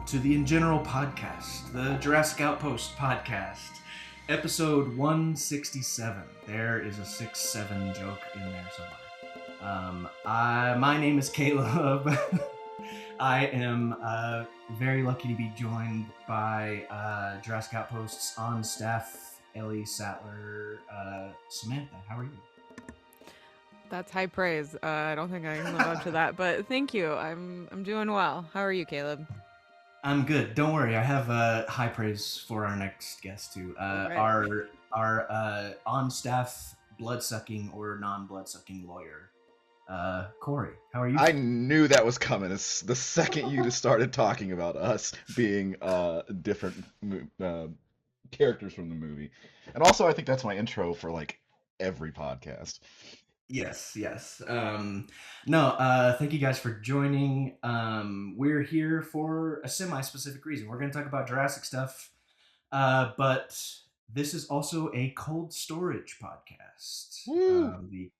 to the InGeneral podcast, the Jurassic Outpost podcast, episode 167. There is a 6-7 joke in there somewhere. My name is Caleb. I am very lucky to be joined by Jurassic Outpost's on staff, Ellie Sattler, Samantha. How are you? That's high praise. I don't think I can live up to that, but thank you. I'm doing well. How are you, Caleb? I'm good. Don't worry. I have high praise for our next guest too. Right. Our on staff blood sucking or non blood sucking lawyer, Corey. How are you? I knew that was coming. It's the second you just started talking about us being different characters from the movie. And also, I think that's my intro for like every podcast. Yes. No, thank you guys for joining. We're here for a semi-specific reason. We're going to talk about Jurassic stuff, but this is also a cold storage podcast. Woo! The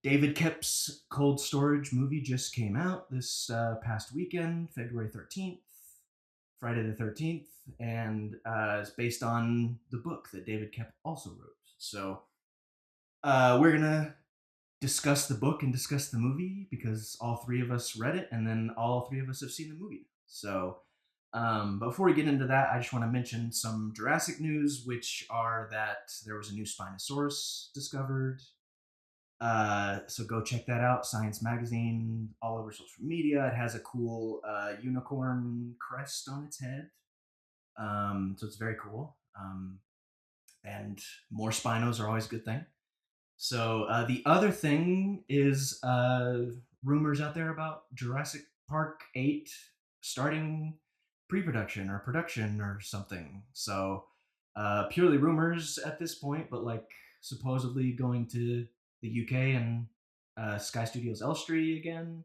David Koepp's Cold Storage movie just came out this past weekend, February 13th, Friday the 13th, and it's based on the book that David Koepp also wrote. So we're going to discuss the book and discuss the movie because all three of us read it and then all three of us have seen the movie. So before we get into that, I just want to mention some Jurassic news, which are that there was a new Spinosaurus discovered. So go check that out. Science Magazine, all over social media. It has a cool unicorn crest on its head. So it's very cool. And more Spinos are always a good thing. So the other thing is rumors out there about Jurassic Park 8 starting pre-production or production or something. So purely rumors at this point, but like supposedly going to the UK and Sky Studios Elstree again.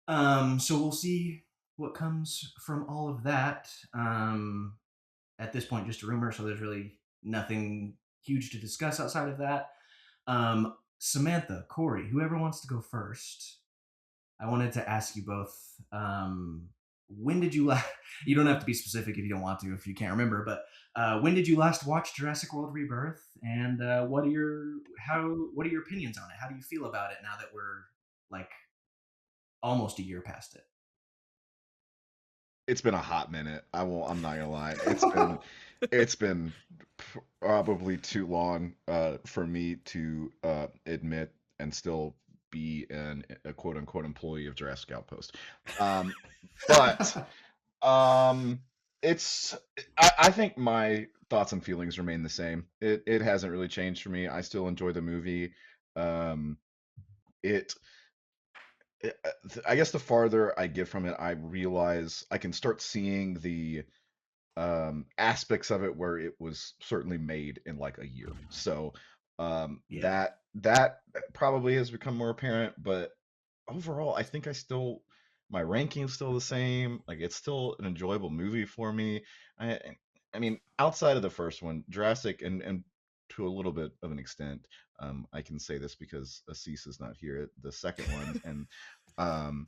So we'll see what comes from all of that. At this point, just a rumor, so there's really nothing huge to discuss outside of that. Samantha, Corey, whoever wants to go first, I wanted to ask you both. When did you last? You don't have to be specific if you don't want to, if you can't remember. But when did you last watch Jurassic World Rebirth? And what are your opinions on it? How do you feel about it now that we're like almost a year past It's been a hot minute. I'm not gonna lie. It's been probably too long for me to admit and still be a quote unquote employee of Jurassic Outpost. Um, but it? Um, it's I think my thoughts and feelings remain the same. It hasn't really changed for me. I still enjoy the movie. Um, it, I guess the farther I get from it, I realize I can start seeing the aspects of it where it was certainly made in like a year. So Yeah. that probably has become more apparent, but overall, I think my ranking is still the same. Like it's still an enjoyable movie for me. I I mean, outside of the first one, Jurassic and to a little bit of an extent, I can say this because Assis is not here. The second one and um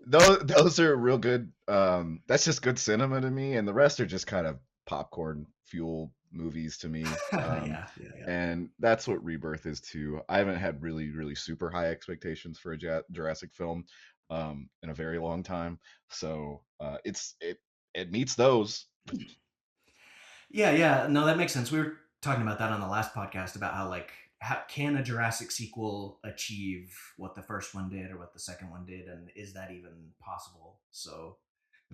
those are real good. That's just good cinema to me, and the rest are just kind of popcorn fuel movies to me. Yeah. And that's what Rebirth is too. I haven't had really super high expectations for a Jurassic film in a very long time, so it meets those. Yeah. No, that makes sense. We were talking about that on the last podcast about how can a Jurassic sequel achieve what the first one did or what the second one did, and is that even possible? So,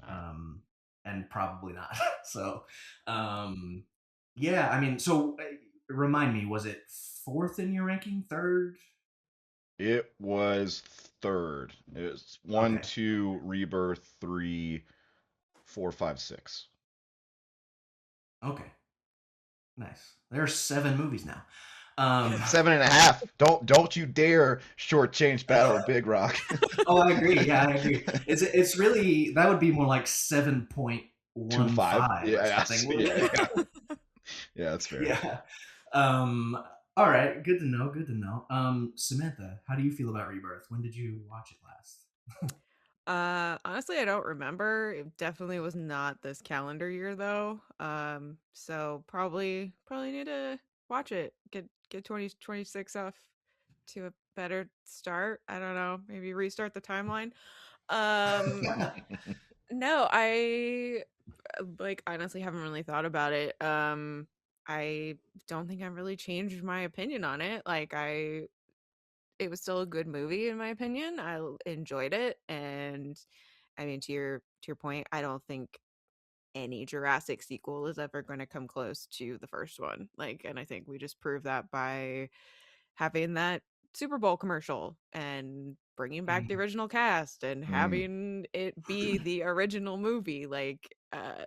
Nah. um, and probably not. So, um, yeah. I mean, so remind me, was it fourth in your ranking? Third? It was third. It's one, Okay. two, Rebirth, three, four, five, six. Okay. Nice. There are 7 movies now. Um, Seven and a half. Don't you dare shortchange Battle of Big Rock. oh, I agree. Yeah, I agree. It's really that would be more like 2.5. 7.15 or Yeah, something. yeah. Yeah, that's fair. Yeah. Um. All right. Good to know. Good to know. Samantha, how do you feel about Rebirth? When did you watch it last? Honestly, I don't remember. It definitely was not this calendar year though. So probably need to watch it. Get 2026 off to a better start. I don't know. Maybe restart the timeline. Um, no, I like honestly haven't really thought about it. I don't think I've really changed my opinion on it. It was still a good movie in my opinion. Enjoyed it, and I mean to your point, I don't think any Jurassic sequel is ever going to come close to the first one. Like, and I think we just proved that by having that Super Bowl commercial and bringing back the Mhm. original cast and Mm, having it be the original movie. Like, I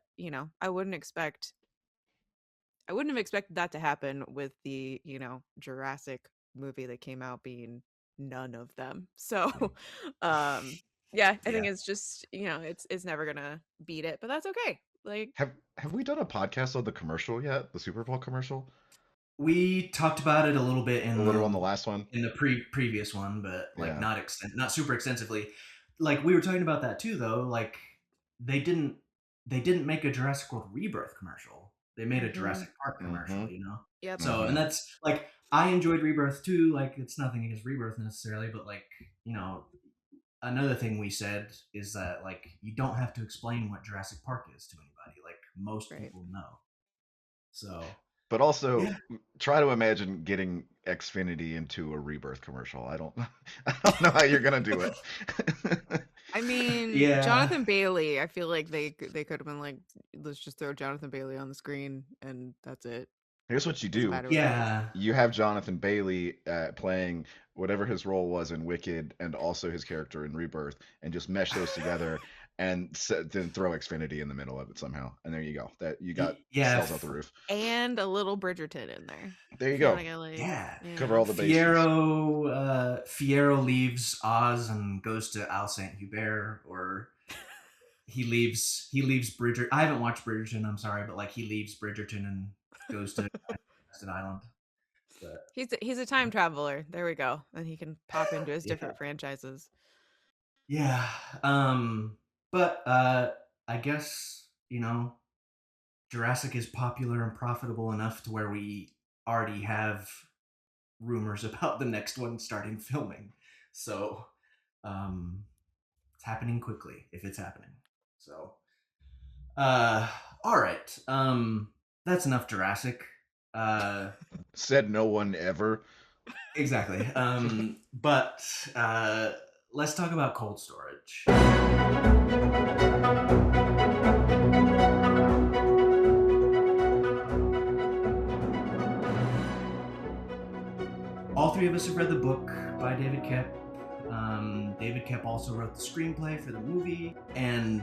wouldn't have expected that to happen with the, Jurassic movie that came out being none of them. So, um, yeah, I think Yeah. it's just, it's never gonna beat it, but that's okay. Like, have we done a podcast on the commercial yet? The Super Bowl commercial? We talked about it a little bit A little on the last one. in the previous one, but like Yeah. not super extensively. Like we were talking about that too, though. Like they didn't they didn't make a Jurassic World Rebirth commercial. They made a mm-hmm, Jurassic Park commercial, Mm-hmm. you know. yep. So, and Mm-hmm. that's like I enjoyed Rebirth too. Like it's nothing against Rebirth necessarily, but like another thing we said is that like you don't have to explain what Jurassic Park is to anybody. Like most Right. people know. So But also yeah, try to imagine getting Xfinity into a Rebirth commercial. I don't I don't know how you're gonna do it. I mean, yeah. Jonathan Bailey, I feel like they could have been like, let's just throw Jonathan Bailey on the screen and that's it. Here's what you Doesn't do. matter what it is. Yeah. You have Jonathan Bailey playing whatever his role was in Wicked and also his character in Rebirth, and just mesh those together, and then throw Xfinity in the middle of it somehow, and there you go. That you got Yeah. sales out the roof. And a little Bridgerton in there. There I you feel go. like I like, Yeah. Cover all the bases. Fiero leaves Oz and goes to Al Saint Hubert, or he leaves Bridger. I haven't watched Bridgerton. I'm sorry, but like he leaves Bridgerton and goes to Desert Island. But He's a time traveler. There we go. And he can pop into his yeah, different franchises. yeah. But I guess Jurassic is popular and profitable enough to where we already have rumors about the next one starting filming. So um, it's happening quickly if it's happening. So uh, all right. That's enough Jurassic. Uh, Said no one ever. exactly. But let's talk about cold storage. All three of us have read the book by David Koepp. David Koepp also wrote the screenplay for the movie, and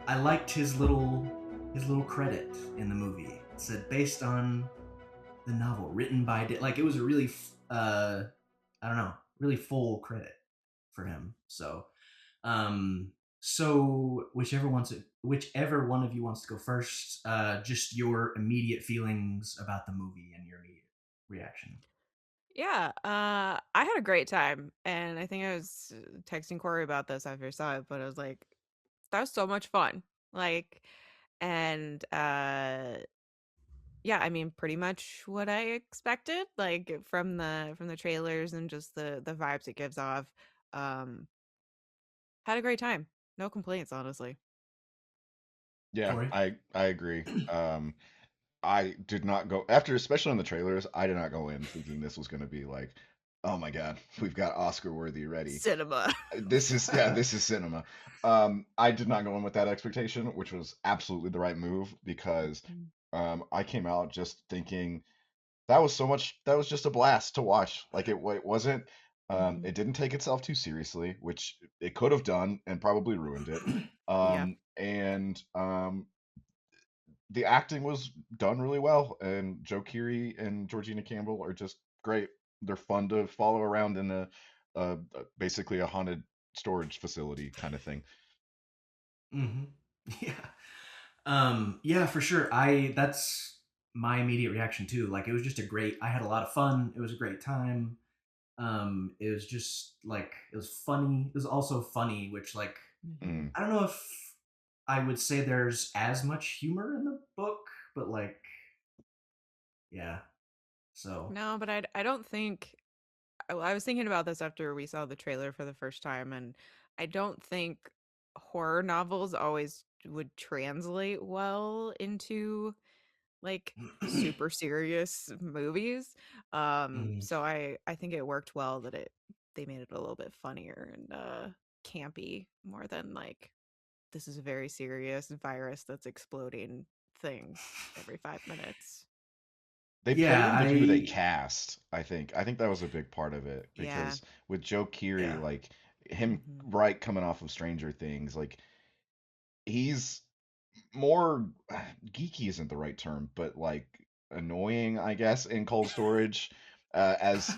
I liked his little credit in the movie. It said based on the novel written by like it was a really I don't know, really full credit for him. So whichever one of you wants to go first, just your immediate feelings about the movie and your immediate reaction. Yeah, I had a great time, and I think I was texting Corey about this after I saw it, but I was like, that was so much fun. Like, and yeah, I mean, pretty much what I expected, like from the trailers and just the vibes it gives off. Um, had a great time. No complaints, honestly. Yeah, Corey? I agree. I did not go after, especially in the trailers. I did not go in thinking this was going to be like, oh my God, we've got Oscar worthy ready. Cinema. This is this is cinema. I did not go in with that expectation, which was absolutely the right move because I came out just thinking that was so much. That was just a blast to watch. Like it wasn't. Mhm. It didn't take itself too seriously, which it could have done and probably ruined it. Yeah. And the acting was done really well, and Joe Keery and Georgina Campbell are just great. They're fun to follow around in basically a haunted storage facility kind of thing. Mm-hmm. Yeah. Yeah, for sure. That's my immediate reaction too. Like it was just I had a lot of fun. It was a great time. It was just like it was funny. It was also funny, which like Mm-hmm. Mm. I don't know if I would say there's as much humor in the book, but like, yeah. So, No, but I don't think I was thinking about this after we saw the trailer for the first time, and I don't think horror novels always would translate well into like super serious movies. mm, So I think it worked well that they made it a little bit funnier and campy more than like this is a very serious virus that's exploding thing every 5 minutes. They played yeah, into who they cast, I think. I think that was a big part of it Yeah. because with Joe Keery, yeah, like him Hmm. right coming off of Stranger Things, like he's more geeky isn't the right term, but like annoying, I guess, in Cold Storage. As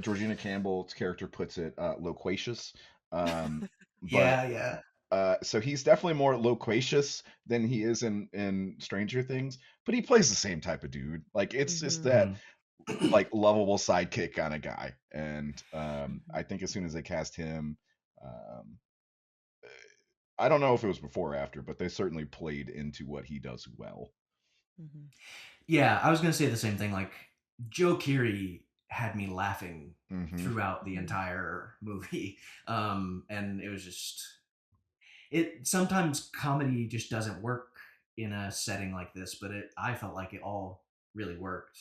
Georgina Campbell's character puts it, loquacious. Um, but yeah, yeah. so he's definitely more loquacious than he is in Stranger Things, but he plays the same type of dude. Like it's just Hmm. that Mhm. like lovable sidekick kind of guy. And Hmm. I think as soon as they cast him, um, I don't know if it was before or after, but they certainly played into what he does well. Hmm. Yeah, I was gonna say the same thing. Like Joe Keery had me laughing Hmm. throughout the Hmm. entire movie, and it was just it. Sometimes comedy just doesn't work in a setting like this, but I felt like it all really worked.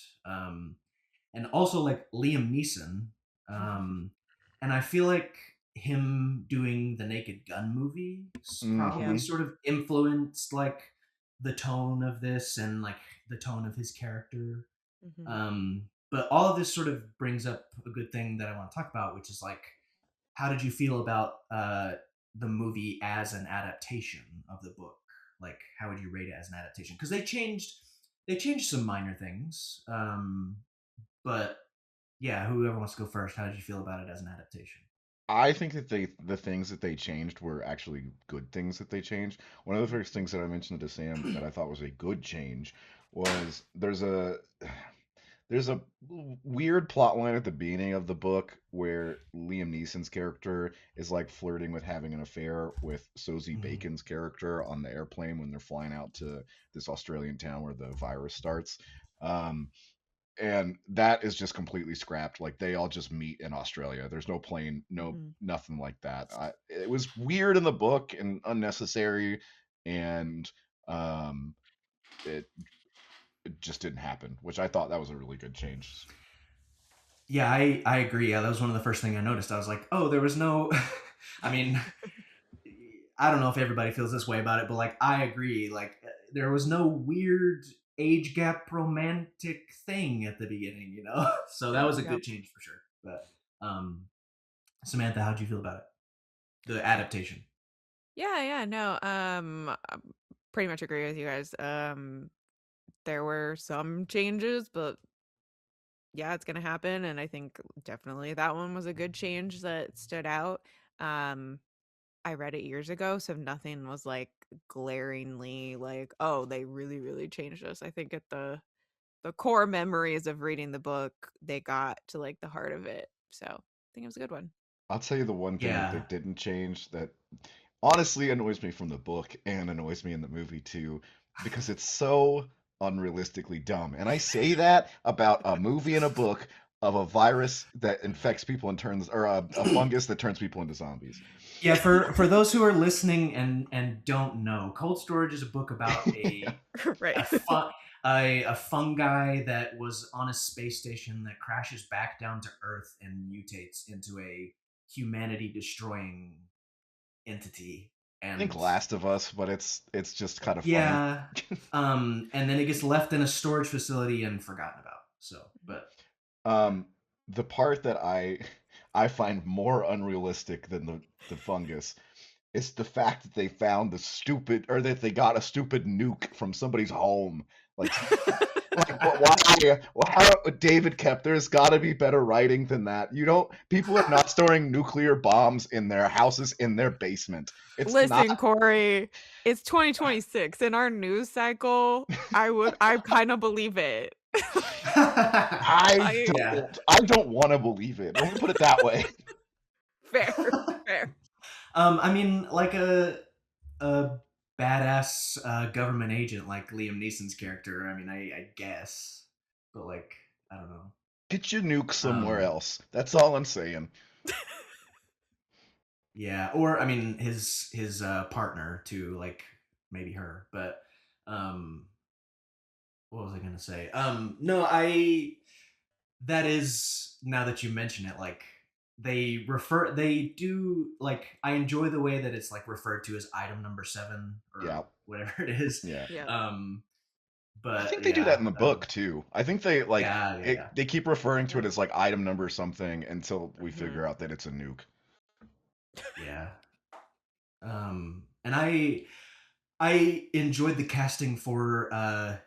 And also like Liam Neeson, um, and I feel like him doing the Naked Gun movie Yeah. probably Hmm. sort of influenced like the tone of this and like the tone of his character. Hmm. But all of this sort of brings up a good thing that I want to talk about, which is like, how did you feel about the movie as an adaptation of the book? Like, how would you rate it as an adaptation? Because they changed some minor things, but yeah, whoever wants to go first, how did you feel about it as an adaptation? I think that the things that they changed were actually good things that they changed. One of the first things that I mentioned to Sam that I thought was a good change was there's a weird plot line at the beginning of the book where Liam Neeson's character is like flirting with having an affair with Sosie Mhm. Bacon's character on the airplane when they're flying out to this Australian town where the virus starts. Um, and that is just completely scrapped. Like they all just meet in Australia. There's no plane, no Hmm. nothing like that. It was weird in the book and unnecessary, and um, it it just didn't happen, which I thought that was a really good change. Yeah, I agree. Yeah, that was one of the first thing I noticed. I was like, oh, there was no. I mean, I don't know if everybody feels this way about it, but like I agree. Like there was no weird age gap romantic thing at the beginning, you know. So that was a Yep. good change for sure. But Samantha, how'd you feel about it? The adaptation. Yeah, no. I pretty much agree with you guys. There were some changes, but yeah, it's gonna happen, and I think definitely that one was a good change that stood out. Um, I read it years ago, so nothing was like glaringly like, oh, they really, really changed this. I think at the core memories of reading the book, they got to like the heart of it. So I think it was a good one. I'll tell you the one thing that they Yeah. didn't change that honestly annoys me from the book and annoys me in the movie too, because it's so unrealistically dumb. And I say that about a movie and a book of a virus that infects people and turns, or a fungus that turns people into zombies. Yeah, for those who are listening and don't know, Cold Storage is a book about Right. a a fungi that was on a space station that crashes back down to Earth and mutates into a humanity destroying entity. Think And Last of Us, but it's just kind of funny. yeah, and then it gets left in a storage facility and forgotten about. So, but yeah, Um, the part that I find more unrealistic than the fungus is the fact that they found the stupid, or that they got a stupid nuke from somebody's home. Like, like why? How David Koepp? There's got to be better writing than that. You don't. People are not storing nuclear bombs in their houses in their basement. It's not. Listen, Corey, it's 2026 in our news cycle. I kind of believe it. I I yeah. don't. I don't want to believe it. Let me put it that way. fair, fair. I mean, like a badass government agent like Liam Neeson's character. I mean, I guess, but like, I don't know. Get your nuke somewhere Um, else. That's all I'm saying. yeah, or I mean, his partner too, like maybe her. But um, what was I gonna say? No, I that is now that you mention it, like they do like I enjoy the way that it's like referred to as item number 7 or Yeah, whatever it is. yeah. Yep. Um, I think but they do that yeah, in the book too. I think they like yeah, yeah, it. yeah. They keep referring to it Yep. as like item number something until we Hmm. figure out that it's a nuke. Yeah. And I enjoyed the casting for Liam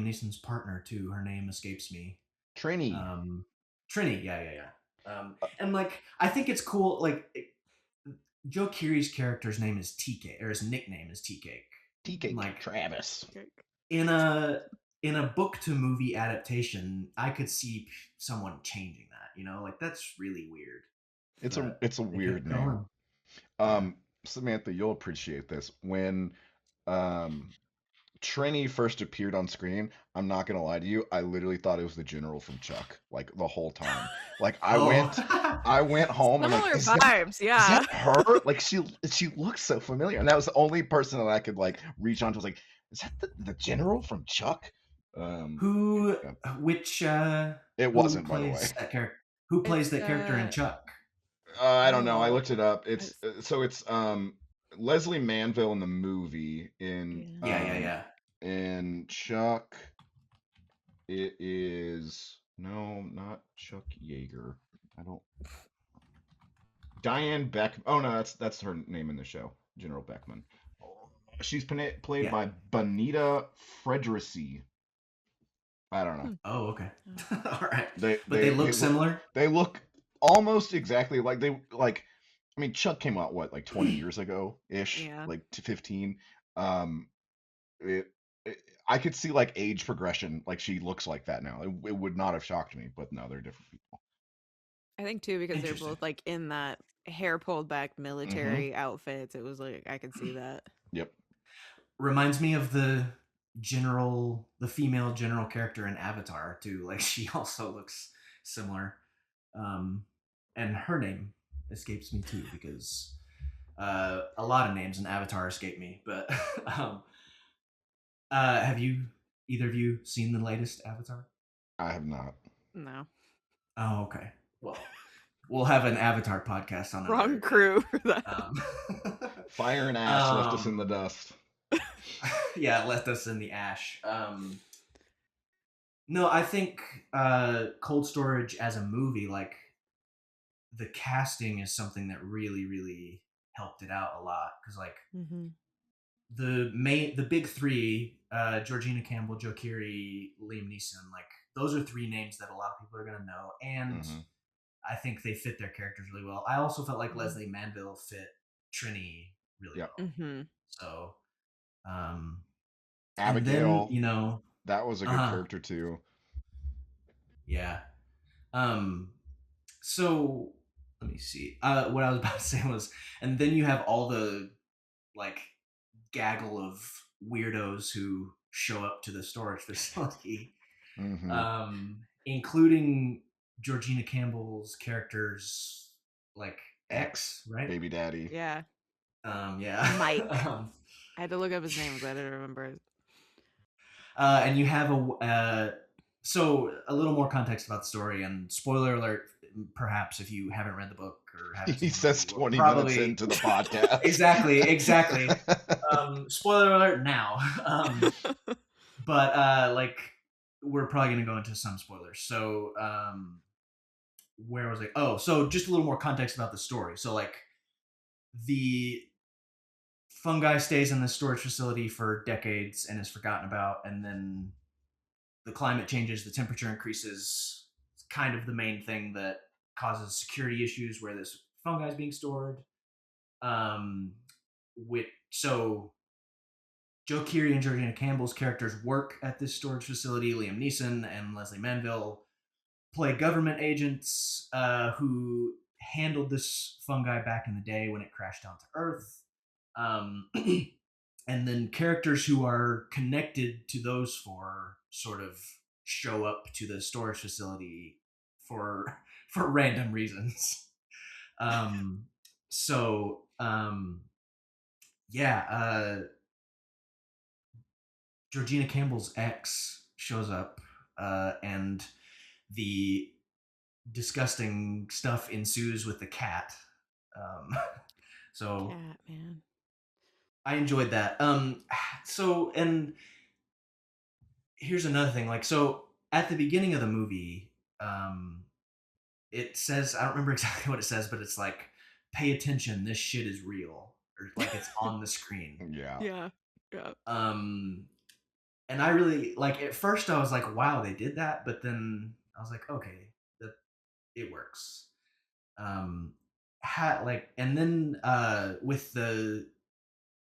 Neeson's partner too. Her name escapes me. Trini, Um, Trini. Yeah, yeah, yeah. And like I think it's cool. Like Joe Keery's character's name is Tea Cake, or his nickname is Tea Cake. tea cake, Like Travis. Okay. in a book to movie adaptation, I could see someone changing that. Like that's really weird. But It's a they weird kept name. going. Yeah. Samantha, you'll appreciate this. When um Trini first appeared on screen, I'm not gonna lie to you, I literally thought it was the general from Chuck, like the whole time. Like Oh. I went home and like, Similar vibes, is yeah. that her? Like she looks so familiar, and that was the only person that I could like reach onto. Was like, is that the general from Chuck? Um, who yeah. which It who wasn't, by the way. plays that character? Who plays It's that character in Chuck? I don't know. I oh, looked it up. It's it's, so it's Leslie Manville in the movie yeah. Yeah, yeah, yeah. in Chuck. It is no, not Chuck Yeager. I don't. Diane Beck. Oh no, that's her name in the show, General Beckman. She's played Yeah. by Bonita Frederici. I don't know. Hmm. Oh, okay. Oh. All right. They But they they they look look similar. they look almost exactly like they like. I mean, Chuck came out what like 20 years ago ish, Yeah. like to 15. Um, it, it I could see like age progression. Like she looks like that now. It would not have shocked me, but no, they're different people. I think too because they're Interesting. both like in that hair pulled back Mm-hmm. military outfits. It was like I could see that. Yep. Reminds me of the female general character in Avatar too. Like she also looks similar. Um, and her name escapes me too because a lot of names in Avatar escape me. But um, have you either of you seen the latest Avatar? I have not. No. Oh, okay. Well, we'll have an Avatar podcast on another Wrong day. crew for that. Fire and ash left us in the Um, dust. yeah, left us in the ash. No, I think Cold Storage as a movie, like the casting is something that really, really helped it out a lot. Because like Mm-hmm. the big three, Georgina Campbell, Joe Keery, Liam Neeson, like those are three names that a lot of people are gonna know, and Hmm. I think they fit their characters really well. I also felt like Mm-hmm. Leslie Manville fit Trini really Yep. well. Mm-hmm. So, um, and then Abigail, that was a uh good huh, character too. yeah. Um, so let me see. What I was about to say was, and then you have all the like gaggle of weirdos who show up to the storage facility, Hmm. including Georgina Campbell's character's like X, ex, right? baby daddy. Yeah. Yeah. Mike. I had to look up his name because I didn't remember it. And you have so a little more context about the story, and spoiler alert, perhaps if you haven't read the book or haven't He seen the says movie, you will 20 minutes probably into the podcast. exactly. Spoiler alert now. But like we're probably going to go into some spoilers. So where was I? Oh, so just a little more context about the story. So like the fungi stays in the storage facility for decades and is forgotten about, and then the climate changes, the temperature increases. It's kind of the main thing that causes security issues where this fungi is being stored. Um, so Joe Keery and Georgina Campbell's characters work at this storage facility. Liam Neeson and Leslie Manville play government agents who handled this fungi back in the day when it crashed down to Earth. Um, and then characters who are connected to those four sort of show up to the storage facility for for random reasons. Um, so yeah, Georgina Campbell's ex shows up, and the disgusting stuff ensues with the cat. Um, so Cat man. I enjoyed that. So and here's another thing. Like so, at the beginning of the movie, um, it says I don't remember exactly what it says, but it's like, "Pay attention, this shit is real," or like it's on the screen. Yeah. Yeah. Yeah. Um, and I really like. At first, I was like, "Wow, they did that," but then I was like, "Okay, that it works." Like, and then with the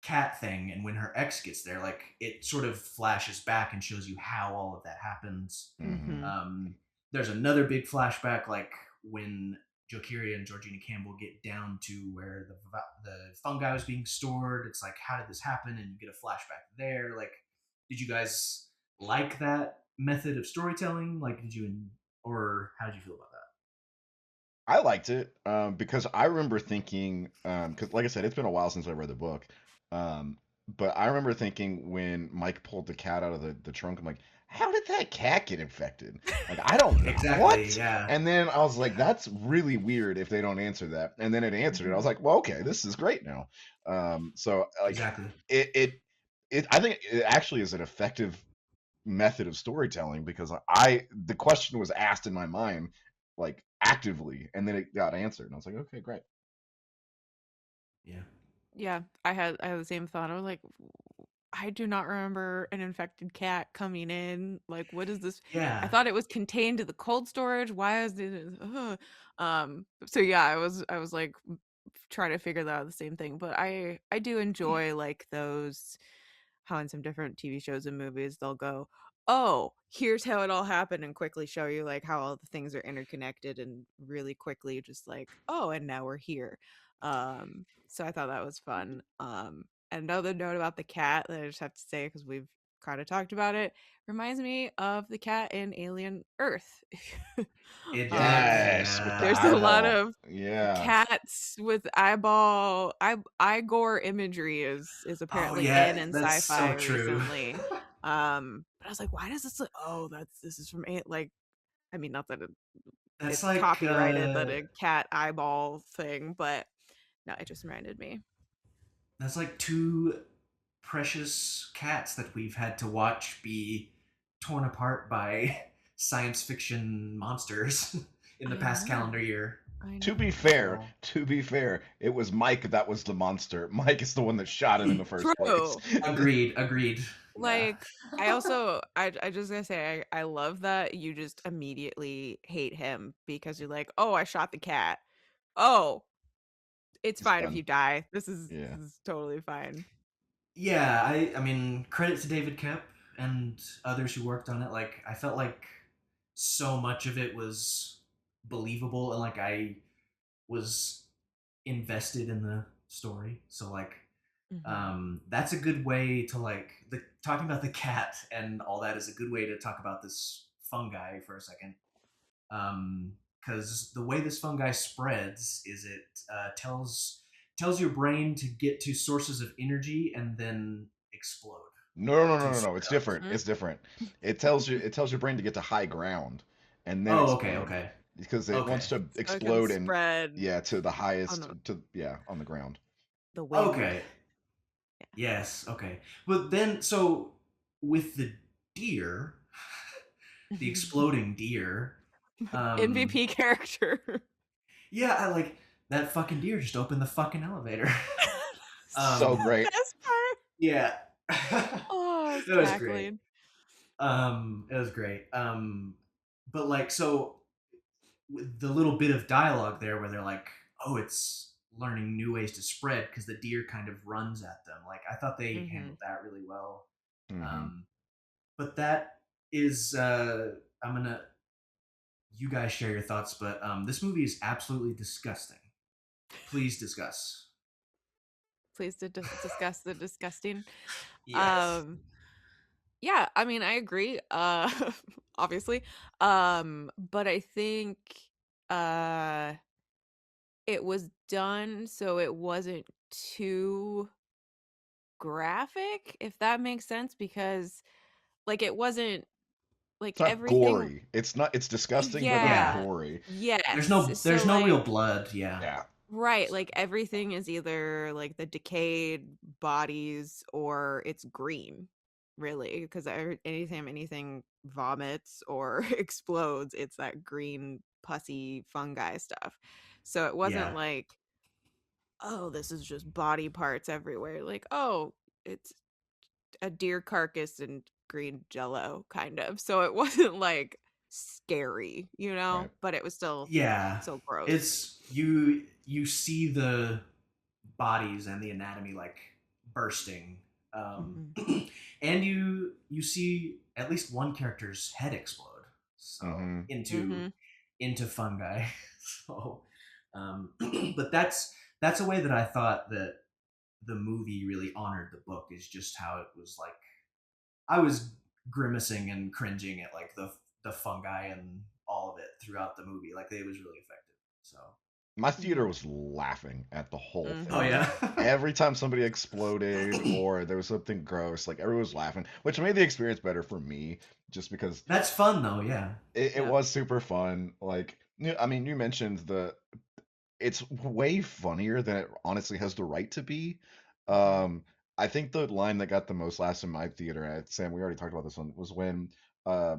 cat thing, and when her ex gets there, like it sort of flashes back and shows you how all of that happens. Hmm. Mm-hmm. um there's another big flashback, like when Joe Keery and Georgina Campbell get down to where the fungi was being stored. It's like, how did this happen? And you get a flashback there. Like, did you guys like that method of storytelling? Like, or how did you feel about I liked it because I remember thinking, because like I said, it's been a while since I read the book. Um, but I remember thinking when Mike pulled the cat out of the trunk, I'm like, how did that cat get infected? Like, I don't that? know Exactly, what. yeah. And then I was like, that's really weird if they don't answer that. And then it answered it. I was like, well, okay, this is great now. So like, Exactly. it it I think it actually is an effective method of storytelling because the question was asked in my mind like actively and then it got answered and I was like, okay, great. Yeah. Yeah, I had the same thought. I was like, I do not remember an infected cat coming in. Like, what is this? I Yeah. thought it was contained to the cold storage. Why is it? So yeah, I was like trying to figure that out the same thing. But I do enjoy like those how in some different TV shows and movies they'll go, oh, here's how it all happened, and quickly show you like how all the things are interconnected and really quickly just like, oh, and now we're here. So I thought that was fun. Another note about the cat that I just have to say because we've kind of talked about it reminds me of the cat in Alien Earth. It did. um, Yes, with the there's Yeah. a lot eyeball. of Yeah. cats with eye gore imagery is Oh apparently yeah, in that's sci-fi so true. recently. But I was like, why does this look, oh, this is from like, I mean, not that That's it's like copyrighted that a cat eyeball thing, but no, it just reminded me. two precious cats that we've had to watch be torn apart by science fiction monsters in the I past calendar know. year. I To be know. fair, So it was Mike that was the monster. Mike is the one that shot him in the first place. True. agreed, agreed. Yeah. Like I also I just gotta say I love that you just immediately hate him because you're like, oh, I shot the cat. Oh, it's He's fine if done. you die. Yeah. This is totally fine. Yeah, I mean, credit to David Koepp and others who worked on it. Like, I felt like so much of it was believable, and like I was invested in the story. So like, Hmm. that's a good way to like the talking about the cat and all that is a good way to talk about this fungi for a second. Because the way this fungi spreads is it tells your brain to get to sources of energy and then explode No, no, no, to no, no. spread It's out. different. It's different. It tells your brain to get to high ground and then Oh, okay, explode okay, because it wants okay, to So it can explode and spread yeah, to the on highest to yeah, on the ground. the wind. okay. Yes, okay. But then, so with the deer, the exploding deer, um, MVP character. yeah, I like that fucking deer just opened the fucking elevator. So The great. best part. Yeah, Oh, I was that was great. cackling. It was great. But like, so with the little bit of dialogue there where they're like, "Oh, it's learning new ways to spread," because the deer kind of runs at them. Like, I thought they Hmm. handled that really well. Hmm. Um, but that is, I'm gonna you guys share your thoughts, but this movie is absolutely disgusting. Please discuss. Please discuss the disgusting. Yes. Um, yeah, I mean, I agree. Obviously. But I think uh it was done so it wasn't too graphic, if that makes sense, because like it wasn't like It's not everything. gory. It's not. It's disgusting, but not Yeah. Yeah. gory. Yes. There's So no real like blood. Yeah. Yeah. right, So like everything is either like the decayed bodies or it's green, really, because anytime anything vomits or explodes, it's that green pussy fungi stuff. So it wasn't yeah. like, oh, this is just body parts everywhere. Like, oh, it's a deer carcass and green jello, kind of. So it wasn't like scary, Right. but it was still Yeah. still gross. It's you see the bodies and the anatomy like bursting, Hmm. and you see at least one character's head explode. So Hmm. Hmm. into fungi. So, um, but that's a way that I thought that the movie really honored the book is just how it was like I was grimacing and cringing at like the fungi and all of it throughout the movie. Like it was really effective. So My theater Hmm. was laughing at the whole oh thing. Hmm. yeah. Every time somebody exploded or there was something gross, like everyone was laughing, which made the experience better for me, just because That's fun though, yeah. it Yeah. was super fun. Like, I mean, you mentioned it's way funnier than it honestly has the right to be. Hmm. Um, I think the line that got the most laughs in my theater, and Sam, we already talked about this one, was when uh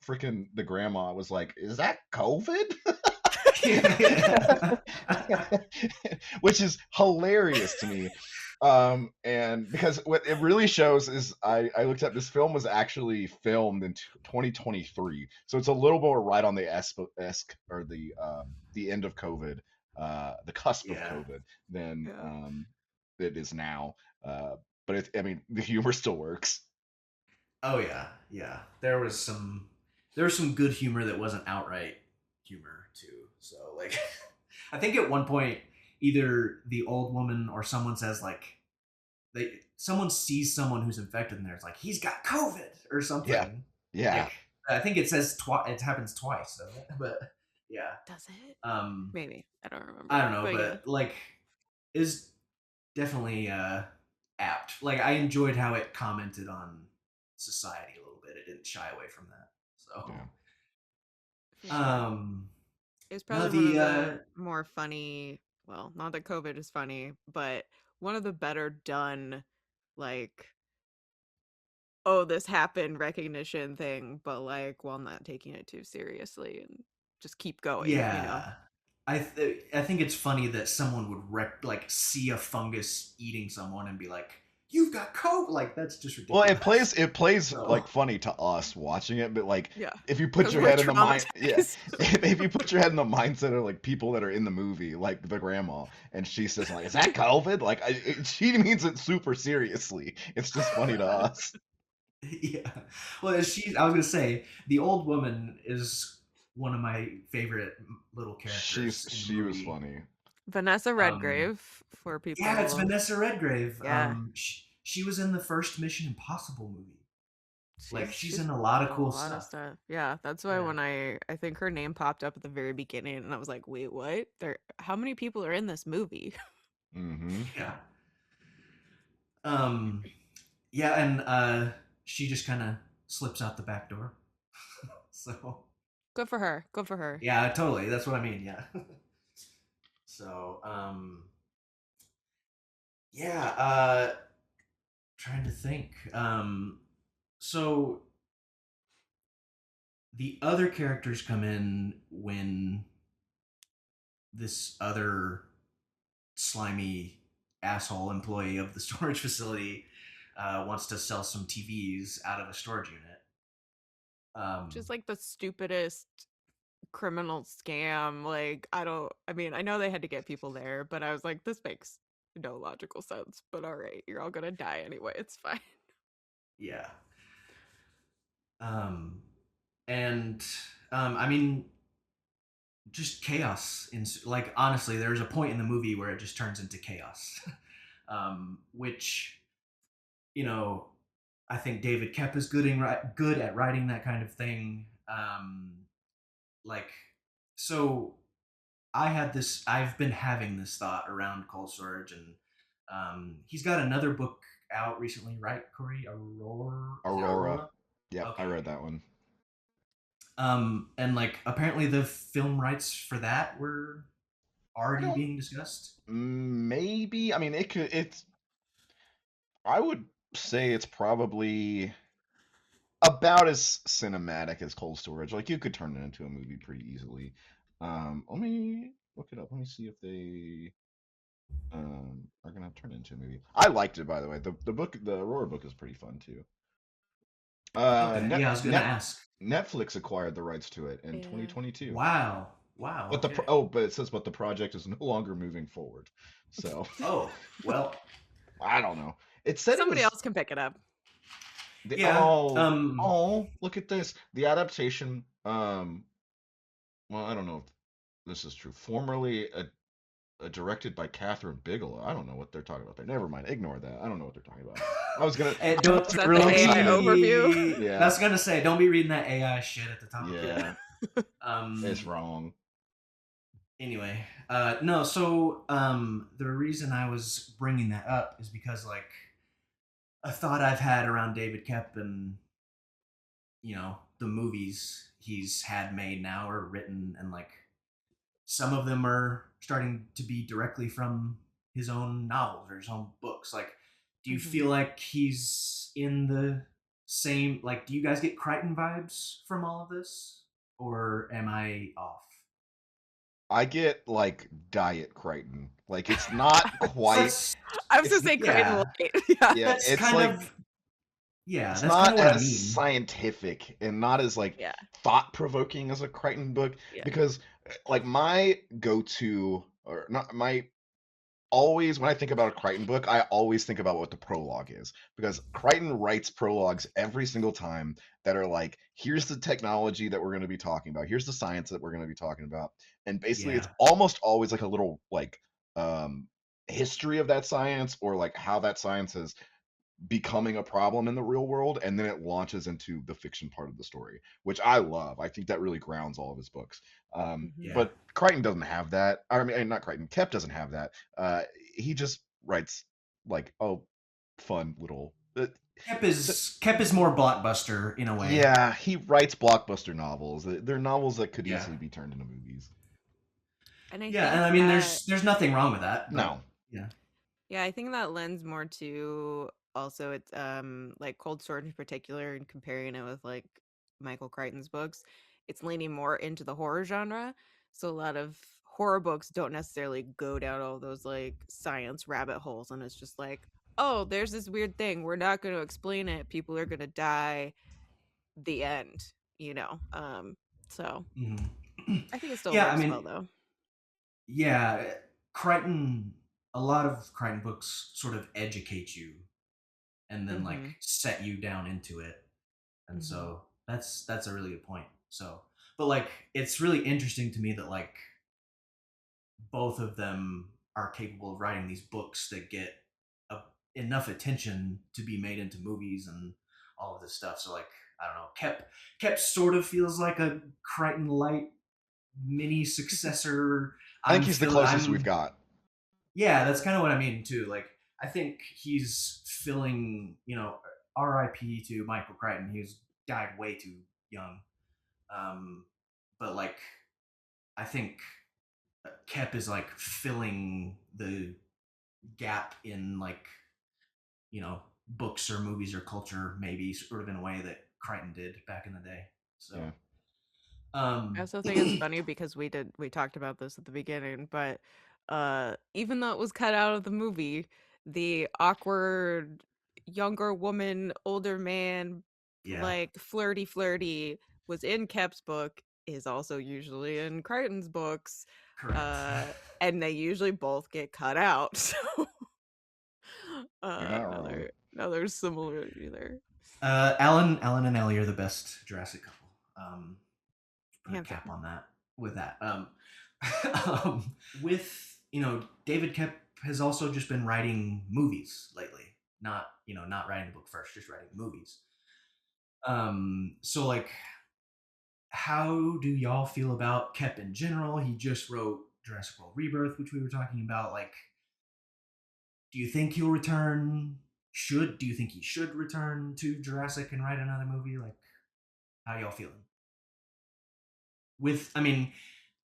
freaking the grandma was like, "Is that COVID?" Yeah. Which is hilarious to me. And because what it really shows is I looked up this film was actually filmed in 2023, so it's a little more right on the esque or the end of COVID, the cusp of Yeah. COVID than Yeah. it is now. But I mean, the humor still works. Oh yeah, yeah. There was some good humor that wasn't outright humor too. So like I think at one point either the old woman or someone says like someone sees someone who's infected and there's like he's got COVID or Yeah, something. yeah. Like I think it says twice. It happens twice, doesn't it? But yeah. Does it? Um, Maybe. I don't I remember. don't know, But yeah. but like is definitely apt. Like I enjoyed how it commented on society a little bit. It didn't shy away from that. Yeah. So For sure. um It was no probably one the of the more funny, well, not that COVID is funny, but one of the better done, like, oh, this happened recognition thing, but like while not taking it too seriously and just keep going. yeah. I think it's funny that someone would like see a fungus eating someone and be like, "You've got COVID." Like that's just Well, ridiculous. it plays So like funny to us watching it, but like Yeah. if you put Because your we're head in the mind, yeah, traumatized. if you put your head in the mindset of like people that are in the movie, like the grandma, and she says like, "Is that COVID?" Like she means it super seriously. It's just funny to us. yeah. Well, I was gonna say the old woman is one of my favorite little characters in the She was movie. funny. Vanessa Um, Redgrave for yeah, it's people. Vanessa Redgrave. Yeah. She was in the first Mission Impossible movie. Like she's She's in a lot been of in a cool lot of stuff. stuff. Yeah, that's why Yeah, when I think her name popped up at the very beginning and I was like, "Wait, what? There how many people are in this movie?" Mm-hmm. yeah, um, yeah, and she just kind of slips out the back door. So Good for her. Good for her. yeah, totally. That's what I mean. Yeah. So yeah, trying to think. So the other characters come in when this other slimy asshole employee of the storage facility wants to sell some TVs out of a storage unit. Just Um, like the stupidest criminal scam. Like, I mean, I know they had to get people there, but I was like, this makes no logical sense. But all right, you're all gonna die anyway. It's fine. yeah. And I mean, just chaos. Like honestly, there's a point in the movie where it just turns into chaos, which you know, I think David Koepp is good at writing that kind of thing. Like, so I've been having this thought around Cold Storage, and he's got another book out recently, right, Corey? Aurora? Is it Aurora. Aurora? Yep, I Okay. read that one. And like apparently the film rights for that were I already don't. being discussed. Maybe. I mean, it could. It's. I would say it's probably about as cinematic as Cold Storage. Like you could turn it into a movie pretty easily. Let me look it up. Let me see if they are gonna turn it into a movie. I liked it, by the way. The book, the Aurora book, is pretty fun too. Okay, yeah, I was gonna ask. Netflix acquired the rights to it in Yeah. 2022. Wow, wow, But okay. but it says but the project is no longer moving forward. So Oh, well, I don't know. It said it Somebody was else can pick it up. yeah. look at this. The adaptation well, I don't know if this is true. Formerly directed by Catherine Bigelow. I don't know what they're talking about there. Never mind. Ignore that. I don't know what they're talking about. I was gonna I was Don't Is gonna that the really AI excited. overview? be. I Yeah. was gonna say, don't be reading that AI shit at the top. Yeah. Yeah. It's Um. wrong. Anyway, no. So, the reason I was bringing that up is because like a thought I've had around David Koepp and the movies he's had made now or written, and like some of them are starting to be directly from his own novels or his own books. Like, do you Hmm. feel like he's in the same? Like, do you guys get Crichton vibes from all of this, or am I off? I get like Diet Crichton. Like it's not quite That's I was it's gonna say Crichton yeah. Light. Yeah. yeah, That's it's kind like of yeah. it's That's kind not of what I as mean. scientific and not as like Yeah. thought provoking as a Crichton book Yeah. because like my go-to or not my always when I think about a Crichton book, I always think about what the prologue is because Crichton writes prologues every single time that are like, here's the technology that we're going to be talking about, here's the science that we're going to be talking about, and basically it's Yeah, almost always like a little like um history of that science or like how that science has becoming a problem in the real world, and then it launches into the fiction part of the story, which I love. I think that really grounds all of his books. Hmm. yeah. But Crichton doesn't have that. I mean, not Crichton. Koepp doesn't have that. He just writes like, oh, fun little. So, Kep is more blockbuster in a way. yeah, he writes blockbuster novels. They're novels that could Yeah, easily be turned into movies. And I yeah, and think I mean, that there's nothing wrong with that, but No, yeah, yeah, I think that lends more to also it's like Cold Sword in particular and comparing it with like Michael Crichton's books, it's leaning more into the horror genre. So a lot of horror books don't necessarily go down all those like science rabbit holes and it's just like, oh, there's this weird thing. We're not going to explain it. People are going to die. The end, you know. So I think it still yeah. I works well mean, though. yeah, Crichton. A lot of Crichton books sort of educate you and then like Mhm. set you down into it, and Mhm. so that's a really good point. So, but like, it's really interesting to me that like both of them are capable of writing these books that get enough attention to be made into movies and all of this stuff. So like I don't know, Kep sort of feels like a Crichton Light mini successor. I think he's the closest we've I'm got. yeah, that's kind of what I mean too. Like I think he's filling R.I.P. to Michael Crichton. He was died way too young. Um, but like I think Kep is like filling the gap in like books or movies or culture maybe sort of in a way that Crichton did back in the day. So Yeah. I um also think it's funny because we talked about this at the beginning, but even though it was cut out of the movie, the awkward younger woman, older man, yeah, like flirty was in Kep's book, is also usually in Crichton's books. correct. Uh and they usually both get cut out. So You're not wrong. another similarity there. Alan and Ellie are the best Jurassic couple. for Hands Koepp up. on that. With that, with David Koepp has also just been writing movies lately. Not writing the book first, just writing movies. So like, how do y'all feel about Koepp in general? He just wrote Jurassic World Rebirth, which we were talking about. Like, do you think he'll return? Do you think he should return to Jurassic and write another movie? Like, how y'all feeling? With, I mean,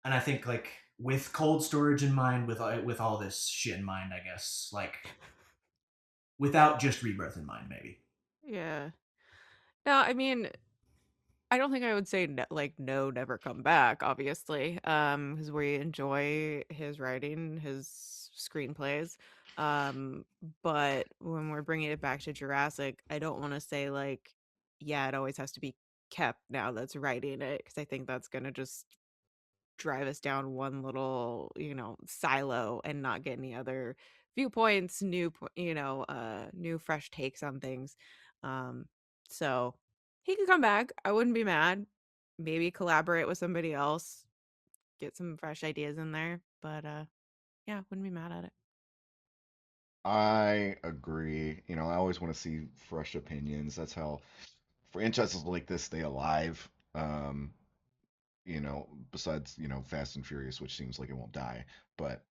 and I think like with cold storage in mind, with all this shit in mind, I guess, like without just Rebirth in mind, maybe. Yeah. No, I mean, I don't think I would say no, never come back, obviously. Because we enjoy his writing, his screenplays. Um, but when we're bringing it back to Jurassic, I don't want to say like, yeah, it always has to be Koepp now that's writing it, because I think that's gonna just drive us down one little, silo and not get any other viewpoints, new fresh takes on things. Um, so he could come back. I wouldn't be mad. Maybe collaborate with somebody else, get some fresh ideas in there. But yeah, wouldn't be mad at it. I agree. I always want to see fresh opinions. That's how franchises like this stay alive. Besides, Fast and Furious, which seems like it won't die. But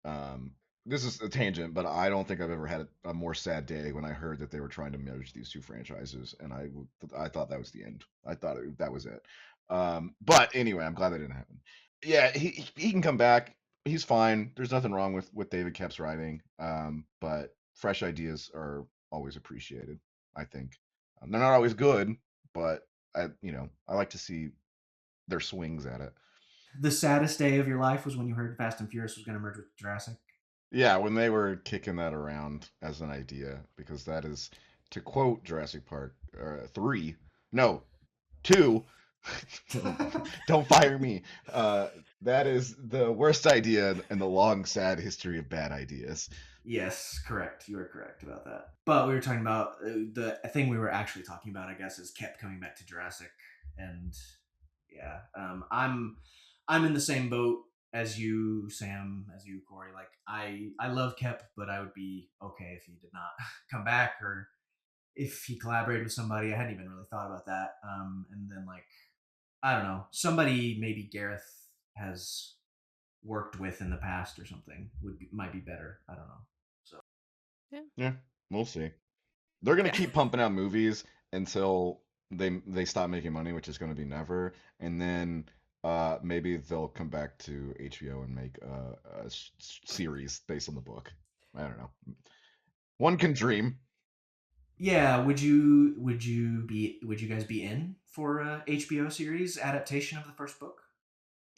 this is a tangent, but I don't think I've ever had a more sad day when I heard that they were trying to merge these two franchises, and I thought that was the end. I thought that was it. But anyway, I'm glad that didn't happen. Yeah, he can come back. He's fine. There's nothing wrong with David Koepp's writing. But fresh ideas are always appreciated, I think. They're not always good, but I like to see their swings at it. The saddest day of your life was when you heard Fast and Furious was going to merge with Jurassic. Yeah, when they were kicking that around as an idea, because that is, to quote Jurassic Park 3, no, 2, don't fire me. That is the worst idea in the long, sad history of bad ideas. Yes, correct. You are correct about that. But we were talking about the thing we were actually talking about, I guess, is Koepp coming back to Jurassic, and yeah, I'm in the same boat as you, Sam, as you, Corey. Like, I love Koepp, but I would be okay if he did not come back, or if he collaborated with somebody. I hadn't even really thought about that. And then like, I don't know, somebody maybe Gareth has worked with in the past or something might be better. I don't know. So Yeah. Yeah, we'll see. They're gonna Yeah. keep pumping out movies until they stop making money, which is gonna be never, and then maybe they'll come back to HBO and make a series based on the book. I don't know. One can dream. yeah, would you guys be in for a HBO series adaptation of the first book?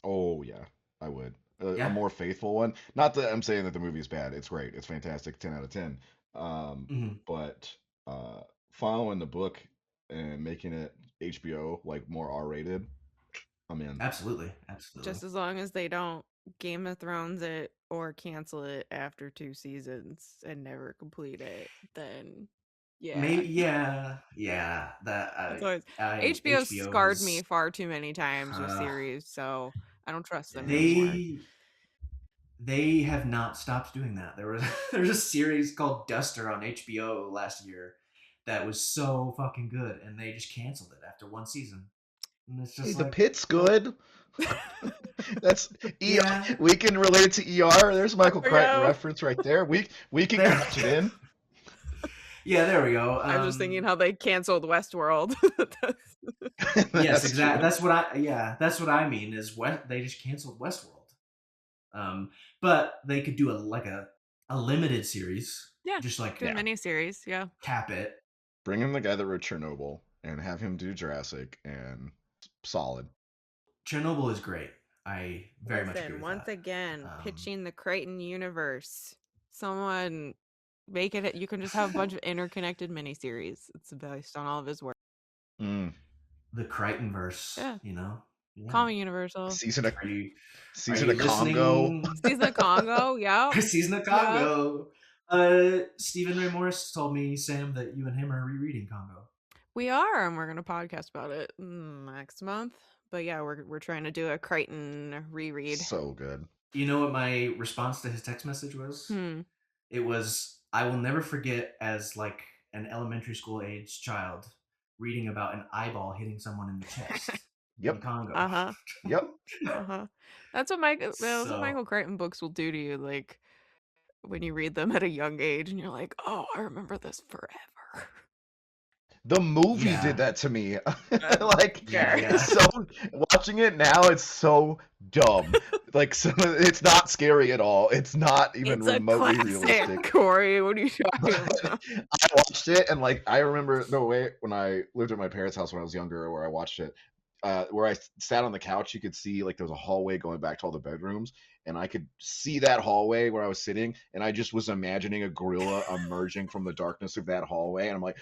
Oh yeah, I would. A Yeah. more faithful one. Not that I'm saying that the movie is bad. It's great. It's fantastic. 10 out of 10. Hmm. But uh, following the book and making it HBO like more R-rated, I'm in. Absolutely, absolutely. Just as long as they don't Game of Thrones it or cancel it after 2 seasons and never complete it, then yeah. Maybe, yeah, yeah. That That's always I HBO HBO scarred me has far too many times with uh, series, so I don't trust them anymore. they they have not stopped doing that. There's a series called Duster on HBO last year that was so fucking good, and they just canceled it after one season. And it's Hey, just the like, pit's well, good. That's yeah, ER. We can relate it to ER. There's Michael There we Crichton go. reference right there. We can there, cash it in. yeah, there we go. I was just thinking how they canceled Westworld. Yes, That's exactly. true. That's what I mean. Is what they just canceled Westworld. But they could do a limited series, Yeah, just like good Yeah. miniseries. Yeah. cap it. Bring him the guy that wrote Chernobyl and have him do Jurassic and solid. Chernobyl is great. I very much agree Listen, with once that. again, pitching the Crichton universe. Someone make it. You can just have a bunch of interconnected miniseries. It's based on all of his work. Mm. The Crichtonverse, Yeah, yeah. Comic Universal. Season of Are you are Season you of Congo. listening? Season of Congo. Yep. Season of Yep. Congo. Stephen Ray Morris told me, Sam, that you and him are rereading Congo. We are, and we're gonna podcast about it next month. But yeah, we're trying to do a Crichton reread. So good. You know what my response to his text message was? Hmm. It was, I will never forget as like an elementary school age child reading about an eyeball hitting someone in the chest in Yep. Congo. Uh-huh. Yep. Uh-huh. That's what So Michael Crichton books will do to you, like when you read them at a young age and you're like, "Oh, I remember this forever." The movie did yeah, that to me. Uh, Like, yeah, Sure. it's yeah. so watching it now, it's so dumb. Like, so it's not scary at all. It's not even It's a remotely classic, realistic. Corey. What are you But talking about? I watched it and like I remember the way when I lived at my parents' house when I was younger, where I watched it, where I sat on the couch, you could see like there was a hallway going back to all the bedrooms, and I could see that hallway where I was sitting, and I just was imagining a gorilla emerging from the darkness of that hallway, and I'm like,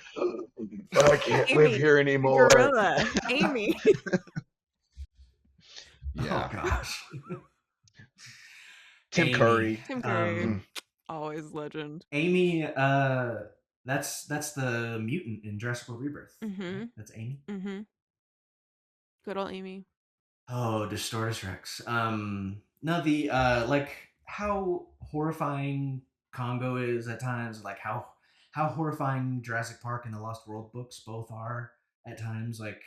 I can't live Amy, here the anymore. gorilla. Amy. Oh Yeah, gosh, Tim Amy. Curry. Tim Curry, Mm. always legend. Amy. That's the mutant in Jurassic World Rebirth, right? Mm-hmm. That's Amy. Mm-hmm. Good old Amy. Oh, Distortus Rex. No, the like how horrifying Congo is at times, like how horrifying Jurassic Park and the Lost World books both are at times, like,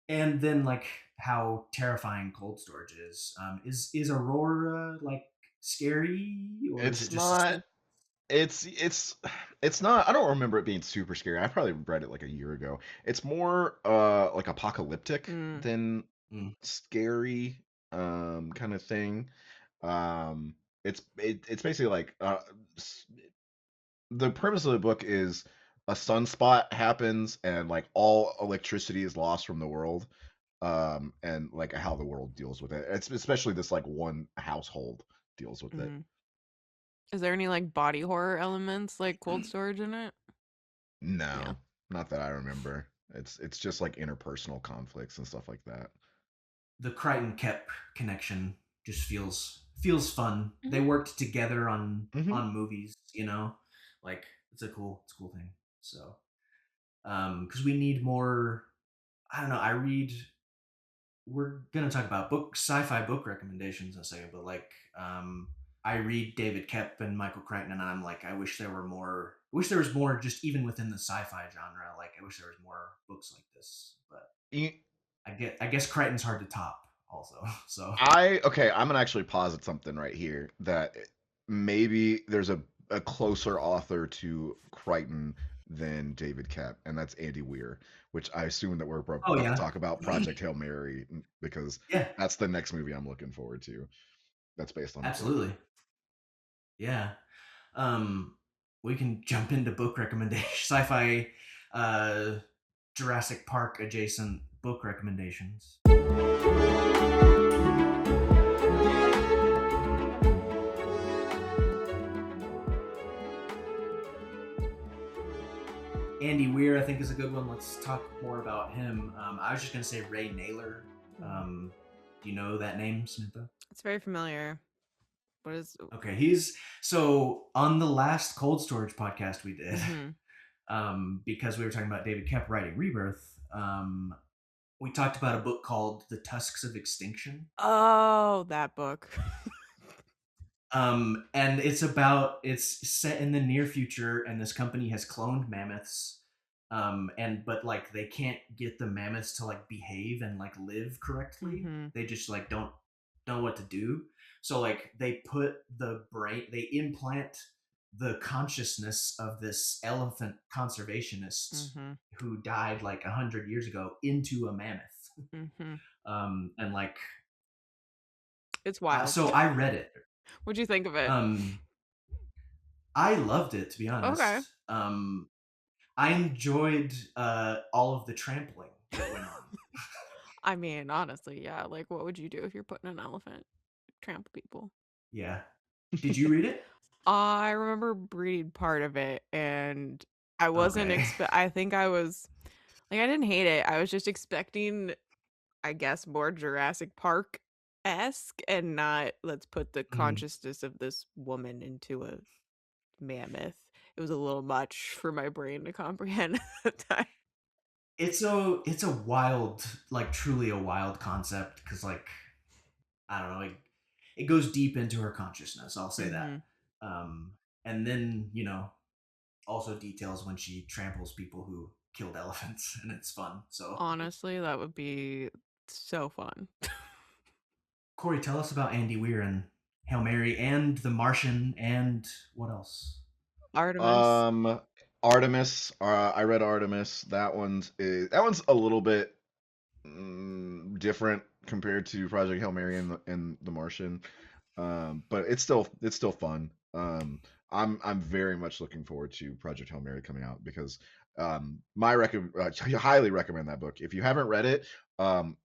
and then like how terrifying Cold Storage is. Is Aurora like scary, or is it It's just not. suspense? It's it's not. I don't remember it being super scary. I probably read it like a year ago. It's more like apocalyptic Mm. than Mm. scary kind of thing. Um it's basically like s- the premise of the book is a sunspot happens and like all electricity is lost from the world, and like how the world deals with it. It's especially this like one household deals with it. Mm. Is there any like body horror elements like cold storage in it? Yeah. No, not that I remember. It's just like interpersonal conflicts and stuff like that. The Crichton Koepp connection just feels fun. They Mm-hmm. worked together Hmm. on movies, you know, like it's a cool thing. So, because we need more. I don't know. I read. We're gonna talk about sci-fi book recommendations in a second, but like, I read David Koepp and Michael Crichton, and I'm like, I wish there were more. I wish there was more, just even within the sci-fi genre. Like, I wish there was more books like this, but I guess Crichton's hard to top also. So Okay, I'm gonna actually posit something right here that maybe there's a closer author to Crichton than David Koepp, and that's Andy Weir, which I assume that we're oh about to yeah, talk about Project Hail Mary because yeah, that's the next movie I'm looking forward to. That's based on the book. absolutely, yeah. Um, we can jump into book recommendations, sci-fi, uh, Jurassic Park adjacent book recommendations. Andy Weir, I think, is a good one. Let's talk more about him. I was just gonna say Ray Naylor. Mm. Do you know that name, Samantha? It's very familiar. What is? Okay, he's so on the last cold storage podcast we did, Mm-hmm. because we were talking about David Koepp writing Rebirth. We talked about a book called The Tusks of Extinction. Oh, that book. And it's set in the near future, and this company has cloned mammoths. And but like they can't get the mammoths to like behave and like live correctly. Mm-hmm. They just like don't know what to do. So like they implant the consciousness of this elephant conservationist Mm-hmm. who died like 100 years ago into a mammoth. Mm-hmm. And like It's wild. so I read it. What'd you think of it? Um, I loved it, to be Okay. honest. I enjoyed all of the trampling that went on. I mean, honestly, yeah. Like, what would you do if you're putting an elephant trample people? Yeah. Did you read it? I remember reading part of it, and I wasn't Okay. expect. I think I was like, I didn't hate it. I was just expecting, I guess, more Jurassic Park esque, and not let's put the Mm. consciousness of this woman into a mammoth. It was a little much for my brain to comprehend at the time. it's a wild, like truly a wild concept because like I don't know, it goes deep into her consciousness. I'll say that. Mhm. Um, and then also details when she tramples people who killed elephants, and it's fun. So Honestly, that would be so fun. Corey, tell us about Andy Weir and Hail Mary and The Martian and what else? Artemis. Um, Artemis. I read Artemis. That one's a little bit different compared to Project Hail Mary and the Martian. But it's still fun. I'm very much looking forward to Project Hail Mary coming out because I highly recommend that book. If you haven't read it,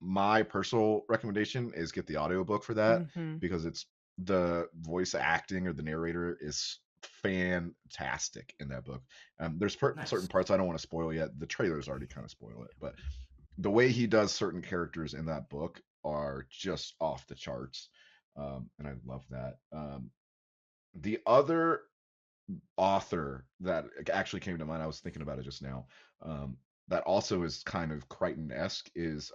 my personal recommendation is get the audiobook for that Mhm. because it's the voice acting or the narrator is fantastic in that book. There's certain Nice. parts I don't want to spoil yet. The trailers already kind of spoil it, but the way he does certain characters in that book are just off the charts, and I love that. The other author that actually came to mind, I was thinking about it just now, that also is kind of Crichton-esque is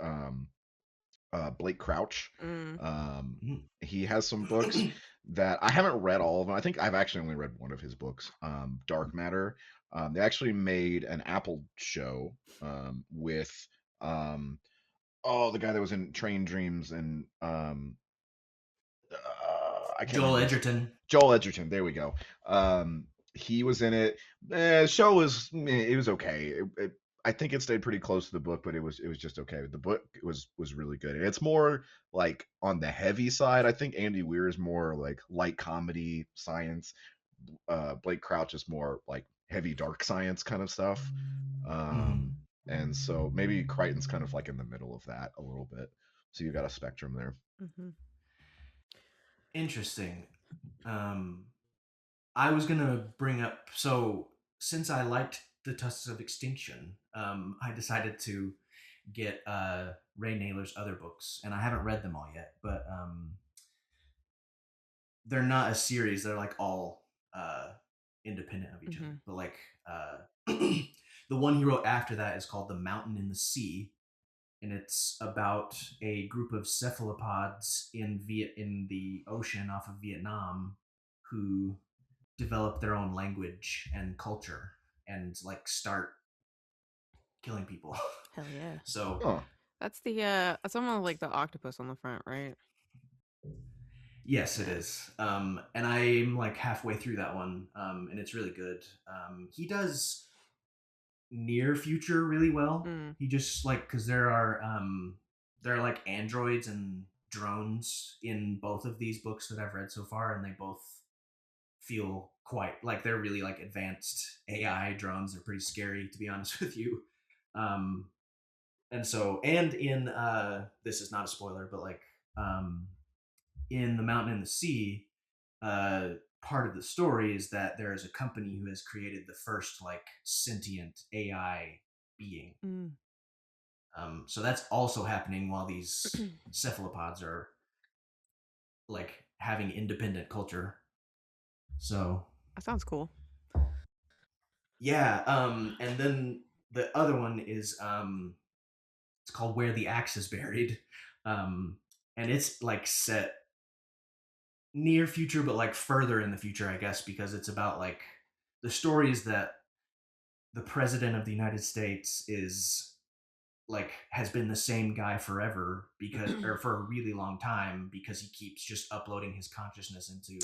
Blake Crouch. Mm. Mm. He has some books that I haven't read all of them. I think I've actually only read one of his books, Dark Matter. They actually made an Apple show with um, the guy that was in Train Dreams and I can't Joel remember his Edgerton. Joel Edgerton. There we go. He was in it. Show was it was okay. I think it stayed pretty close to the book, but it was just okay. The book was really good. And it's more like on the heavy side. I think Andy Weir is more like light comedy science. Blake Crouch is more like heavy dark science kind of stuff. Mm. Um, and so maybe Crichton's kind of like in the middle of that a little bit. So you got a spectrum there. Mhm. Interesting. Um, I was gonna bring up since I liked the Tusks of Extinction, I decided to get Ray Naylor's other books, and I haven't read them all yet, but they're not a series. They're like all independent of each other. Mhm. But like the one he wrote after that is called The Mountain in the Sea, and it's about a group of cephalopods in the ocean off of Vietnam who develop their own language and culture and like start killing people. Hell yeah. So Huh. That's almost like the octopus on the front, right? yes, it Yeah. is. And I'm like halfway through that one, and it's really good. He does near future really well. Mm. He just like because there are like androids and drones in both of these books that I've read so far, and they both feel quite like they're really like advanced AI drones. They're pretty scary to be honest with you. Um, and so and in this is not a spoiler, but like um, in The Mountain and the Sea, uh, part of the story is that there is a company who has created the first like sentient AI being. Mm. So that's also happening while these cephalopods are like having independent culture. So That sounds cool. yeah, and then the other one is it's called Where the Axe is Buried, um, and it's like set near future, but like further in the future, I guess, because it's about like the story is that the president of the United States is like has been the same guy forever because or for a really long time because he keeps just uploading his consciousness into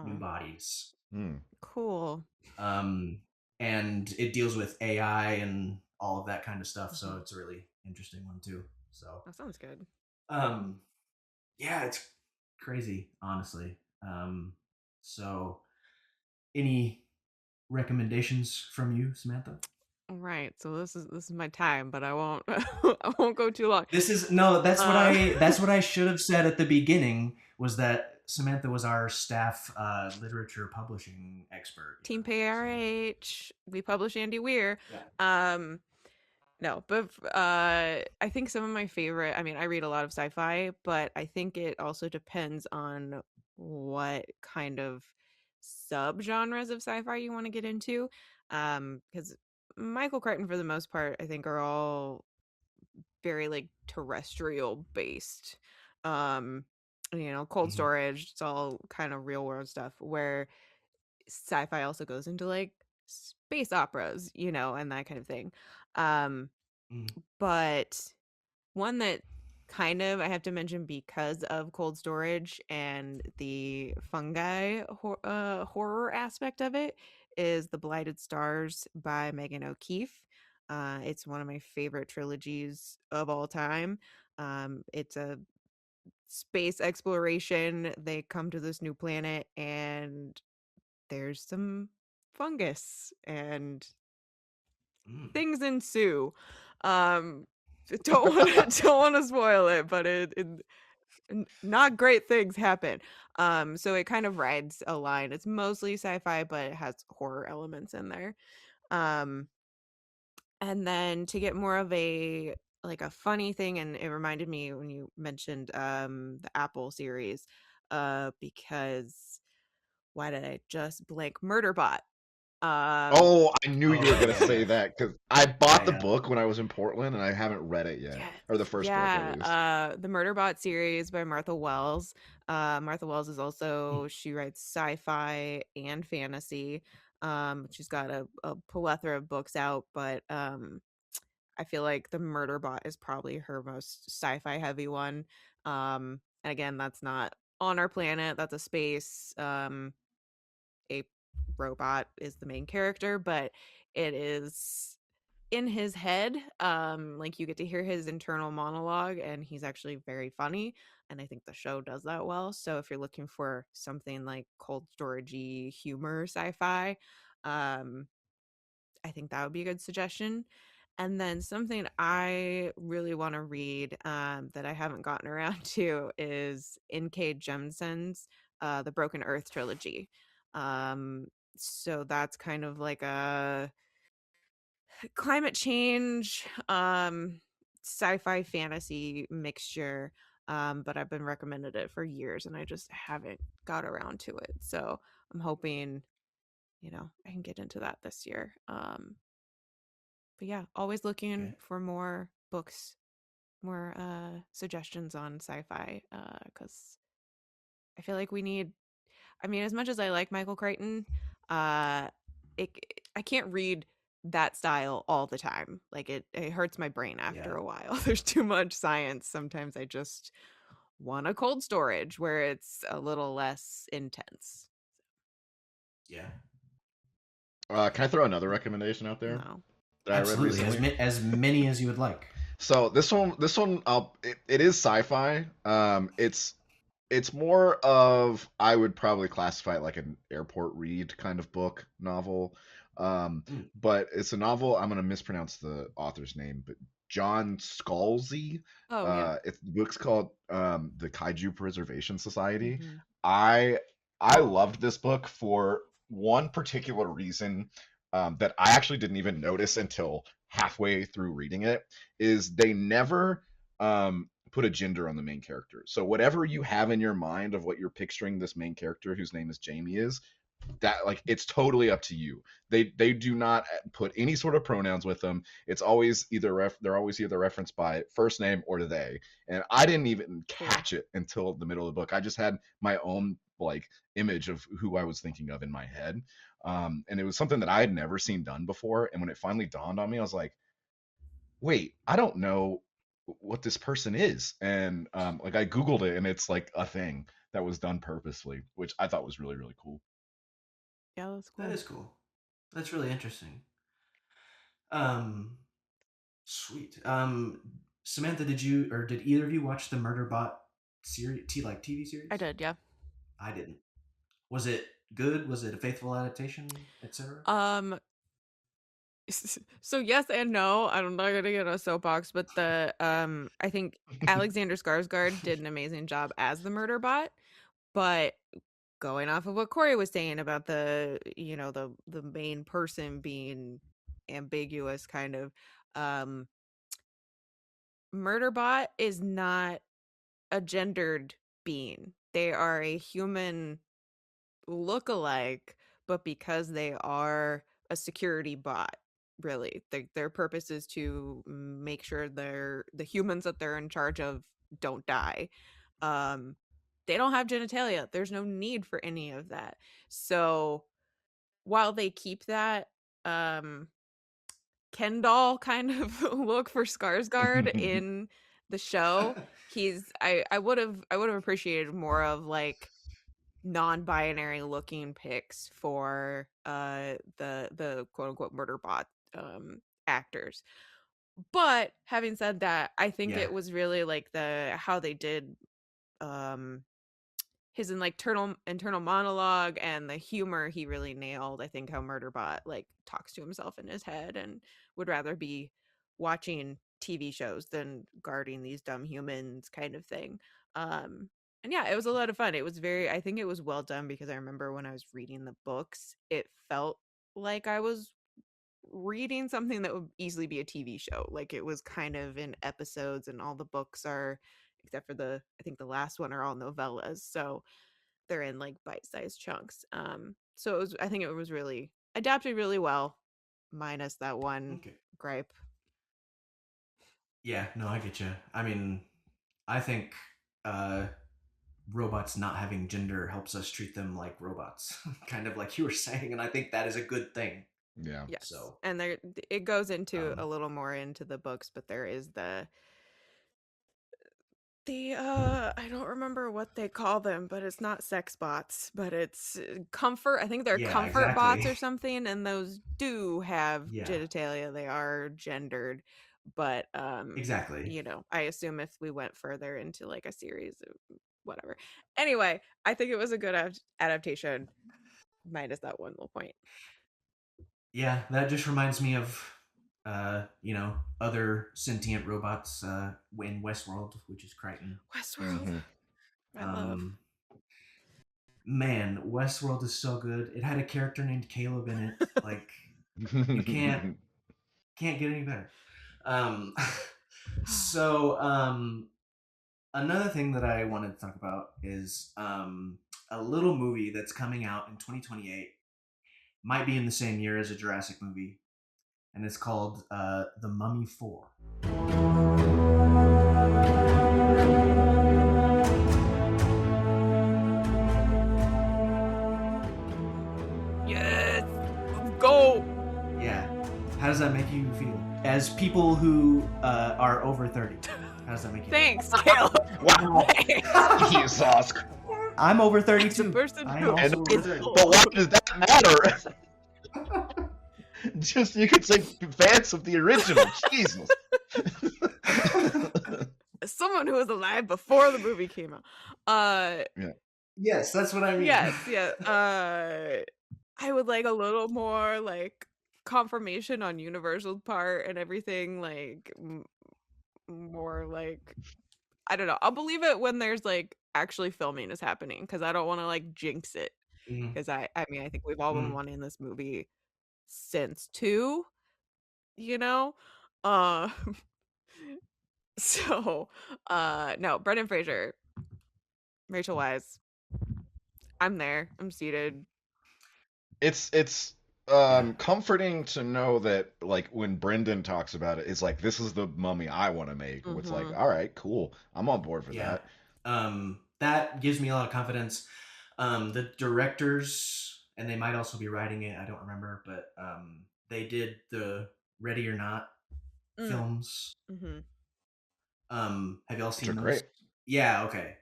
new Oh, bodies. Hmm. cool. Um, and it deals with AI and all of that kind of stuff. So Mhm. it's a really interesting one too. So That sounds good. um, yeah, it's crazy, honestly. So any recommendations from you, Samantha? All right, so this is my time, but I won't I won't go too long. This is no. Uh, That's what I should have said at the beginning. Was that Samantha was our staff literature publishing expert Team here. So PRH, we publish Andy Weir. yeah. Um, No, but I think some of my favorite, I mean, I read a lot of sci-fi, but I think it also depends on what kind of subgenres of sci-fi you want to get into. Because Michael Crichton, for the most part, I think are all very like terrestrial based. Um, cold Mhm. storage, it's all kind of real world stuff where sci-fi also goes into like space operas, and that kind of thing. Um, Mm. but one that kind of I have to mention because of cold storage and the fungi horror aspect of it is The Blighted Stars by Megan O'Keefe. It's one of my favorite trilogies of all time. It's a space exploration. They come to this new planet and there's some fungus and Mm. things ensue. Um, don't want to don't want to spoil it, but not great things happen. So it kind of rides a line. It's mostly sci-fi, but it has horror elements in there. Um, and then to get more of a like a funny thing, and it reminded me when you mentioned the Apple series, because why did I just blank Murderbot? Um, Oh, I knew you were Oh gonna yeah, say yeah, that because I yeah, bought the yeah. book when I was in Portland and I haven't read it yet, yes, or the first book at yeah. least. The Murderbot series by Martha Wells. Martha Wells is Mm. also she writes sci-fi and fantasy. She's got a plethora of books out, but I feel like the Murderbot is probably her most sci-fi heavy one. And again, that's not on our planet. That's a space. A robot is the main character, but it is in his head. Like you get to hear his internal monologue, and he's actually very funny. And I think the show does that well. So if you're looking for something like cold storagey humor sci-fi, um, I think that would be a good suggestion. And then something I really want to read that I haven't gotten around to is N.K. Jemisin's The Broken Earth trilogy. Um, so that's kind of like a climate change, sci-fi fantasy mixture. But I've been recommended it for years and I just haven't got around to it. So I'm hoping, I can get into that this year. But yeah, always looking Okay. for more books, more suggestions on sci-fi because I feel like we need. I mean, as much as I like Michael Crichton, uh, it I can't read that style all the time. Like it hurts my brain Yeah, after a while. There's too much science. Sometimes I just want a cold storage where it's a little less intense. yeah. Can I throw another recommendation out there No. that I read Absolutely. recently? As many as you would like. So this one, it is sci-fi. It's more of I would probably classify it like an airport read kind of book novel. Mm. But it's a novel. I'm gonna mispronounce the author's name, but John Scalzi. Oh yeah. The book's called The Kaiju Preservation Society. Mm-hmm. I I loved this book for one particular reason that I actually didn't even notice until halfway through reading it. Is they never put a gender on the main character. So whatever you have in your mind of what you're picturing this main character whose name is Jamie is, that like it's totally up to you. They do not put any sort of pronouns with them. It's always they're always either referenced by first name or they. And I didn't even Cool. catch it until the middle of the book. I just had my own like image of who I was thinking of in my head. And it was something that I had never seen done before. And when it finally dawned on me, I was like, wait, I don't know what this person is. And like I Googled it and it's like a thing that was done purposely, which I thought was really, really cool. Yeah, that's That cool. is cool. That's really interesting. Um, Sweet. Samantha, did either of you watch the Murderbot series, TV I series? did, yeah. I didn't. Was it good? Was it a faithful adaptation, etc.? Um, so yes and no. I'm not gonna get on a soapbox, but the I think Alexander Skarsgård did an amazing job as the murder bot. But going off of what Corey was saying about the main person being ambiguous, kind of, um, Murderbot is not a gendered being. They are a human look-alike, but because they are a security bot, really. Their purpose is to make sure the humans that they're in charge of don't die. Um, they don't have genitalia. There's no need for any of that. So while they keep that um Ken doll kind of look for Skarsgård in the show, I would have appreciated more of like non-binary looking pics for the quote unquote murder bot actors. But having said that, I think Yeah. it was really like the how they did um his internal monologue and the humor he really nailed. I think how Murderbot like talks to himself in his head and would rather be watching TV shows than guarding these dumb humans kind of thing. And yeah, it was a lot of fun. It was very I think it was well done because I remember when I was reading the books, it felt like I was reading something that would easily be a TV show. Like it was kind of in episodes and all the books are except for the I think the last one are all novellas. So they're in like bite-sized chunks. So it was I think it was really adapted really well, minus that one Okay. gripe. Yeah, no, I get you. I mean, I think uh, robots not having gender helps us treat them like robots, kind of like you were saying, and I think that is a good thing. Yeah. Yes. So, And there it goes into a um, little more into the books, but there is the I don't remember what they call them, but it's not sex bots, but it's comfort. I think they're yeah, comfort bots exactly. or something, and those do have Yeah, genitalia. They are gendered, but exactly. I assume if we went further into like a series of whatever. Anyway, I think it was a good adaptation, minus that one little point. Yeah, that just reminds me of, other sentient robots in Westworld, which is Crichton. Westworld, Hmm. I love. Um, man, Westworld is so good. It had a character named Caleb in it. Like, you can't get any better. Um, so another thing that I wanted to talk about is a little movie that's coming out in 2028. Might be in the same year as a Jurassic movie, and it's called The Mummy 4. Yes, let's go. Yeah. How does that make you feel? As people who are over 30, how does that make you Thanks, Caleb. Wow. Thanks. Jesus. I'm over As a 32. person I am who also over is 30. But why does that matter? Just you could say fans of the original. Jesus. as someone who was alive before the movie came out. Yeah. Yes, that's what I mean. Yes, yeah. I would like a little more like confirmation on Universal's part and everything. Like more like I don't know. I'll believe it when there's like actually filming is happening because I don't want to like jinx it. Mhm, Because I mean I think we've all been mhm. wanting this movie since two. You know, uh, so no, Brendan Fraser, Rachel Weisz. I'm there. I'm seated. It's Yeah, comforting to know that like when Brendan talks about it, it's like this is the mummy I want to make. It's like, Mm-hmm. all right, cool. I'm on board for yeah. that. That gives me a lot of confidence. The directors, and they might also be writing it. I don't remember, but they did the Ready or Not Mm. films. Mm-hmm. Have y'all Which are seen those? great. Yeah. Okay.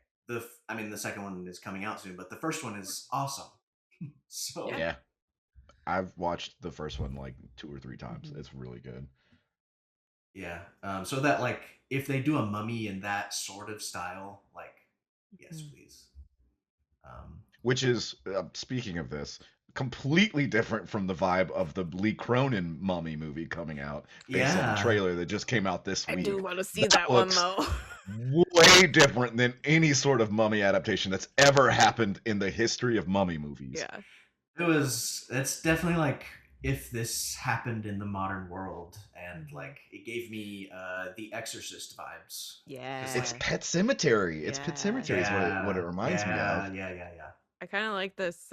I mean, the second one is coming out soon, but the first one is awesome. Yeah. So Yeah. I've watched the first one like 2 or 3 times. Mm-hmm. It's really good. yeah. So that like if they do a mummy in that sort of style, like yes, Mm-hmm. please. Um, Which is speaking of this, completely different from the vibe of the Lee Cronin Mummy movie coming out based on the yeah. trailer that just came out this I do week. want to see That that one looks though. way different than any sort of mummy adaptation that's ever happened in the history of mummy movies. Yeah. It's definitely like if this happened in the modern world, and Mm-hmm. like it gave me the Exorcist vibes. Because It's Yeah. like Pet Cemetery. It's Pet Yeah. Cemetery is what it yeah, reminds me yeah, of. yeah, yeah, yeah. I kind of like this.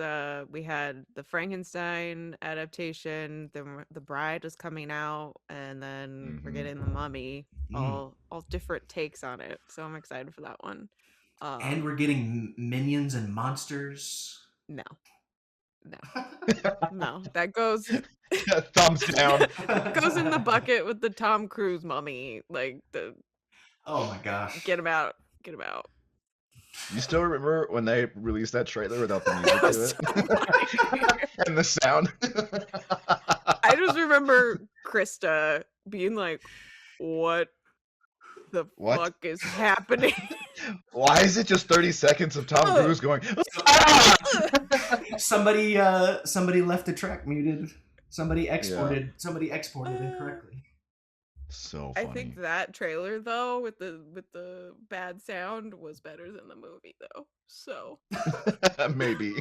We had the Frankenstein adaptation. The Bride was coming out, and then we're Hmm. getting the Mummy. Mm. All different takes on it. So I'm excited for that one. And we're getting minions and monsters. No, no, no. That goes Thumbs down. goes in the bucket with the Tom Cruise Mummy. Like the Oh my gosh. get him out, get him out. You still remember when they released that trailer without the music That to was it? so funny. And the sound? I just remember Krista being like, "What the What? fuck is happening?" Why is it just 30 seconds of Tom Ugh. Cruise going, somebody left the track muted. Somebody exported incorrectly. So I funny. think that trailer though, with the bad sound, was better than the movie though. So Maybe.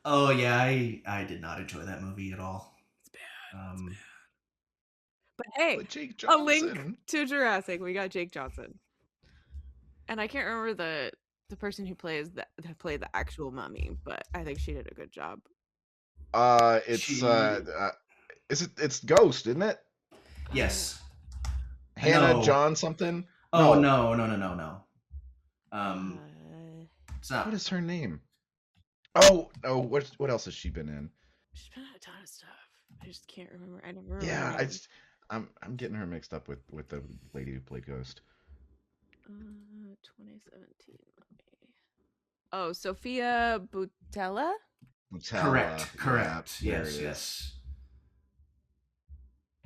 Oh yeah, I did not enjoy that movie at all. it's bad. Um, But hey, But Jake a link Johnson. to Jurassic. We got Jake Johnson, and I can't remember the person who played the actual mummy, but I think she did a good job. It's She- it's Ghost, isn't it? yes. Hannah No. John something? Oh No. no. It's not. What is her name? Oh, what else has she been in? She's been in a ton of stuff. I just can't remember. I never remember. Yeah, her name. I'm getting her mixed up with the lady who played Ghost. 2017 movie. Oh, Sophia Boutella? Correct. Yeah, there Yes, it is. yes.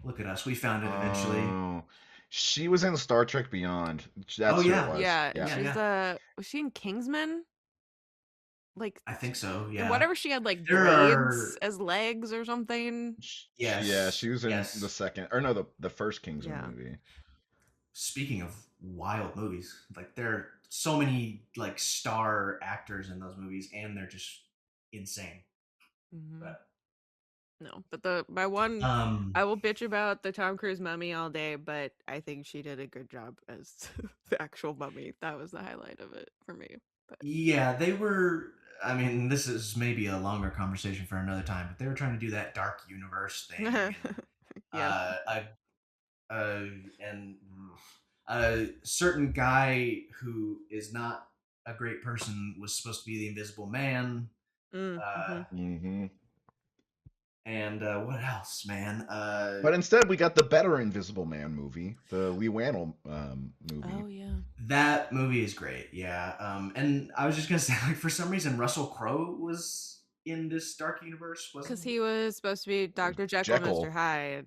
Look at us. We found it eventually. Oh, she was in Star Trek Beyond. That's Oh, who yeah. it was. Yeah, yeah. she's was she in Kingsman? Like I think so. Yeah. whatever, she had like There blades are- as legs or something. Yes. Yeah, she was in yes. the second, or no, the first Kingsman Yeah. movie. Speaking of wild movies, like there are so many like star actors in those movies, and they're just insane. Mhm. But No, but my one, um, I will bitch about the Tom Cruise mummy all day, but I think she did a good job as the actual mummy. That was the highlight of it for me. But yeah, they were. I mean, this is maybe a longer conversation for another time, but they were trying to do that dark universe thing. yeah. And a certain guy who is not a great person was supposed to be the Invisible Man. Mm-hmm. And what else, man? But instead, we got the better Invisible Man movie, the Lee Wannell movie. Oh yeah. That movie is great, yeah. And I was just gonna say, like, for some reason, Russell Crowe was in this dark universe, wasn't Because he was supposed to be Dr. Jekyll, Jekyll. Mr. Hyde,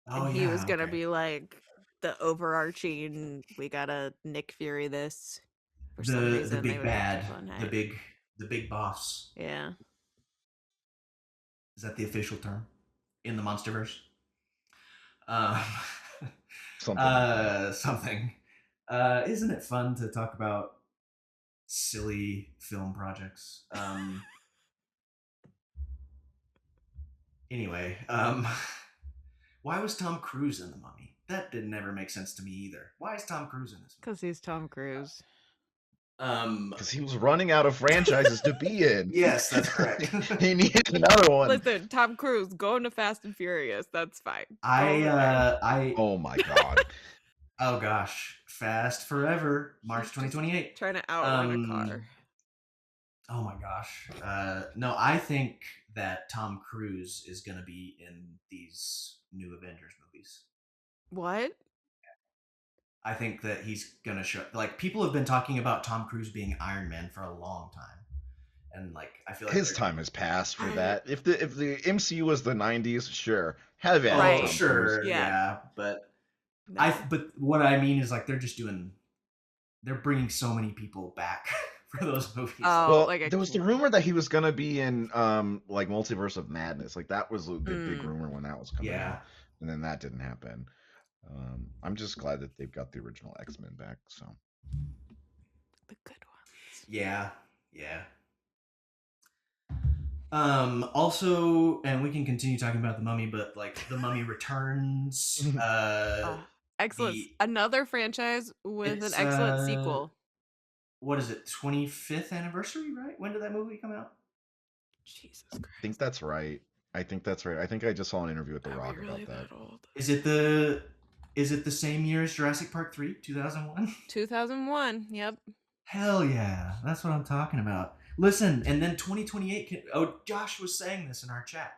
Oh, and he yeah, was gonna okay. be like the overarching. We gotta Nick Fury this. For some the reason, they big would have bad, Jekyll and the Hyde. big boss. Yeah. Is that the official term in the MonsterVerse? Something. Like that. Something. Isn't it fun to talk about silly film projects? Anyway, why was Tom Cruise in The Mummy? That didn't ever make sense to me either. Why is Tom Cruise in this movie? Because he's Tom Cruise. Because he was running out of franchises to be in. Yes, that's correct. He needed another one. Listen, Tom Cruise going to Fast and Furious. That's fine. Oh my god. Oh gosh, Fast Forever, March 2028. Trying to outrun a car. Oh my gosh. No, I think that Tom Cruise is going to be in these new Avengers movies. What? I think that he's going to show. Like, people have been talking about Tom Cruise being Iron Man for a long time, and like I feel like His time has passed for that. If the MCU was the 90s, sure, have at it, Right. Tom sure, Cruise. yeah, but No. but what I mean is like they're bringing so many people back for those movies. Oh, Well, like a there was the camp. rumor that he was gonna be in like Multiverse of Madness. Like that was a big Mm. rumor when that was coming Yeah. out, and then that didn't happen. I'm just glad that they've got the original X-Men back. So The good ones. Yeah. Also, and we can continue talking about the Mummy, but like the Mummy Returns. Excellent. the- Another franchise with an It's, excellent sequel. what is it, 25th anniversary, right? When did that movie come out? Jesus I think Christ. that's right. I think that's right. I think I just saw an interview with The Are we Rock really about that. that old? Is it the same year as Jurassic Park 3, 2001? 2001. Yep. Hell yeah, that's what I'm talking about. Listen, and then 2028 Josh was saying this in our chat.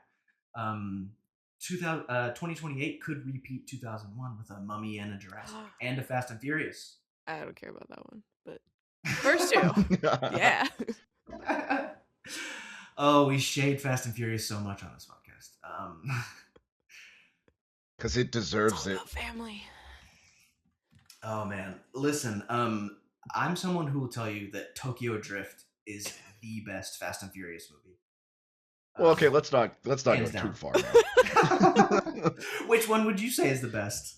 2028 could repeat 2001 with a Mummy and a Jurassic and a Fast and Furious. I don't care about that one, but first two. Yeah. Oh, we shade Fast and Furious so much on this podcast. Because it It's all deserves it. about family. Oh man, listen. I'm someone who will tell you that Tokyo Drift is the best Fast and Furious movie. Well, okay, let's not go hands too down. far now. Which one would you say is the best?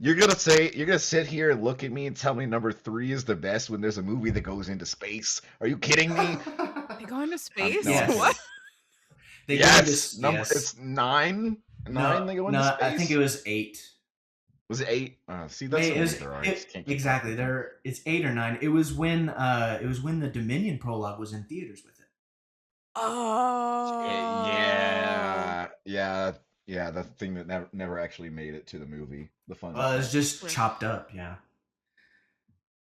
You're gonna sit here and look at me and tell me number 3 is the best when there's a movie that goes into space? Are you kidding me? They go into space? No, I'm Yes. kidding. What? They Yes, go into, yes. it's 9. 9 they go into No, space. I think it was 8. Was it 8? See, that's It how was, many there are. I just can't keep exactly. track. It's 8 or 9. It was when the Dominion prologue was in theaters with it. Oh. Yeah. The thing that never actually made it to the movie. The fun. Well, it's just Right. chopped up, yeah.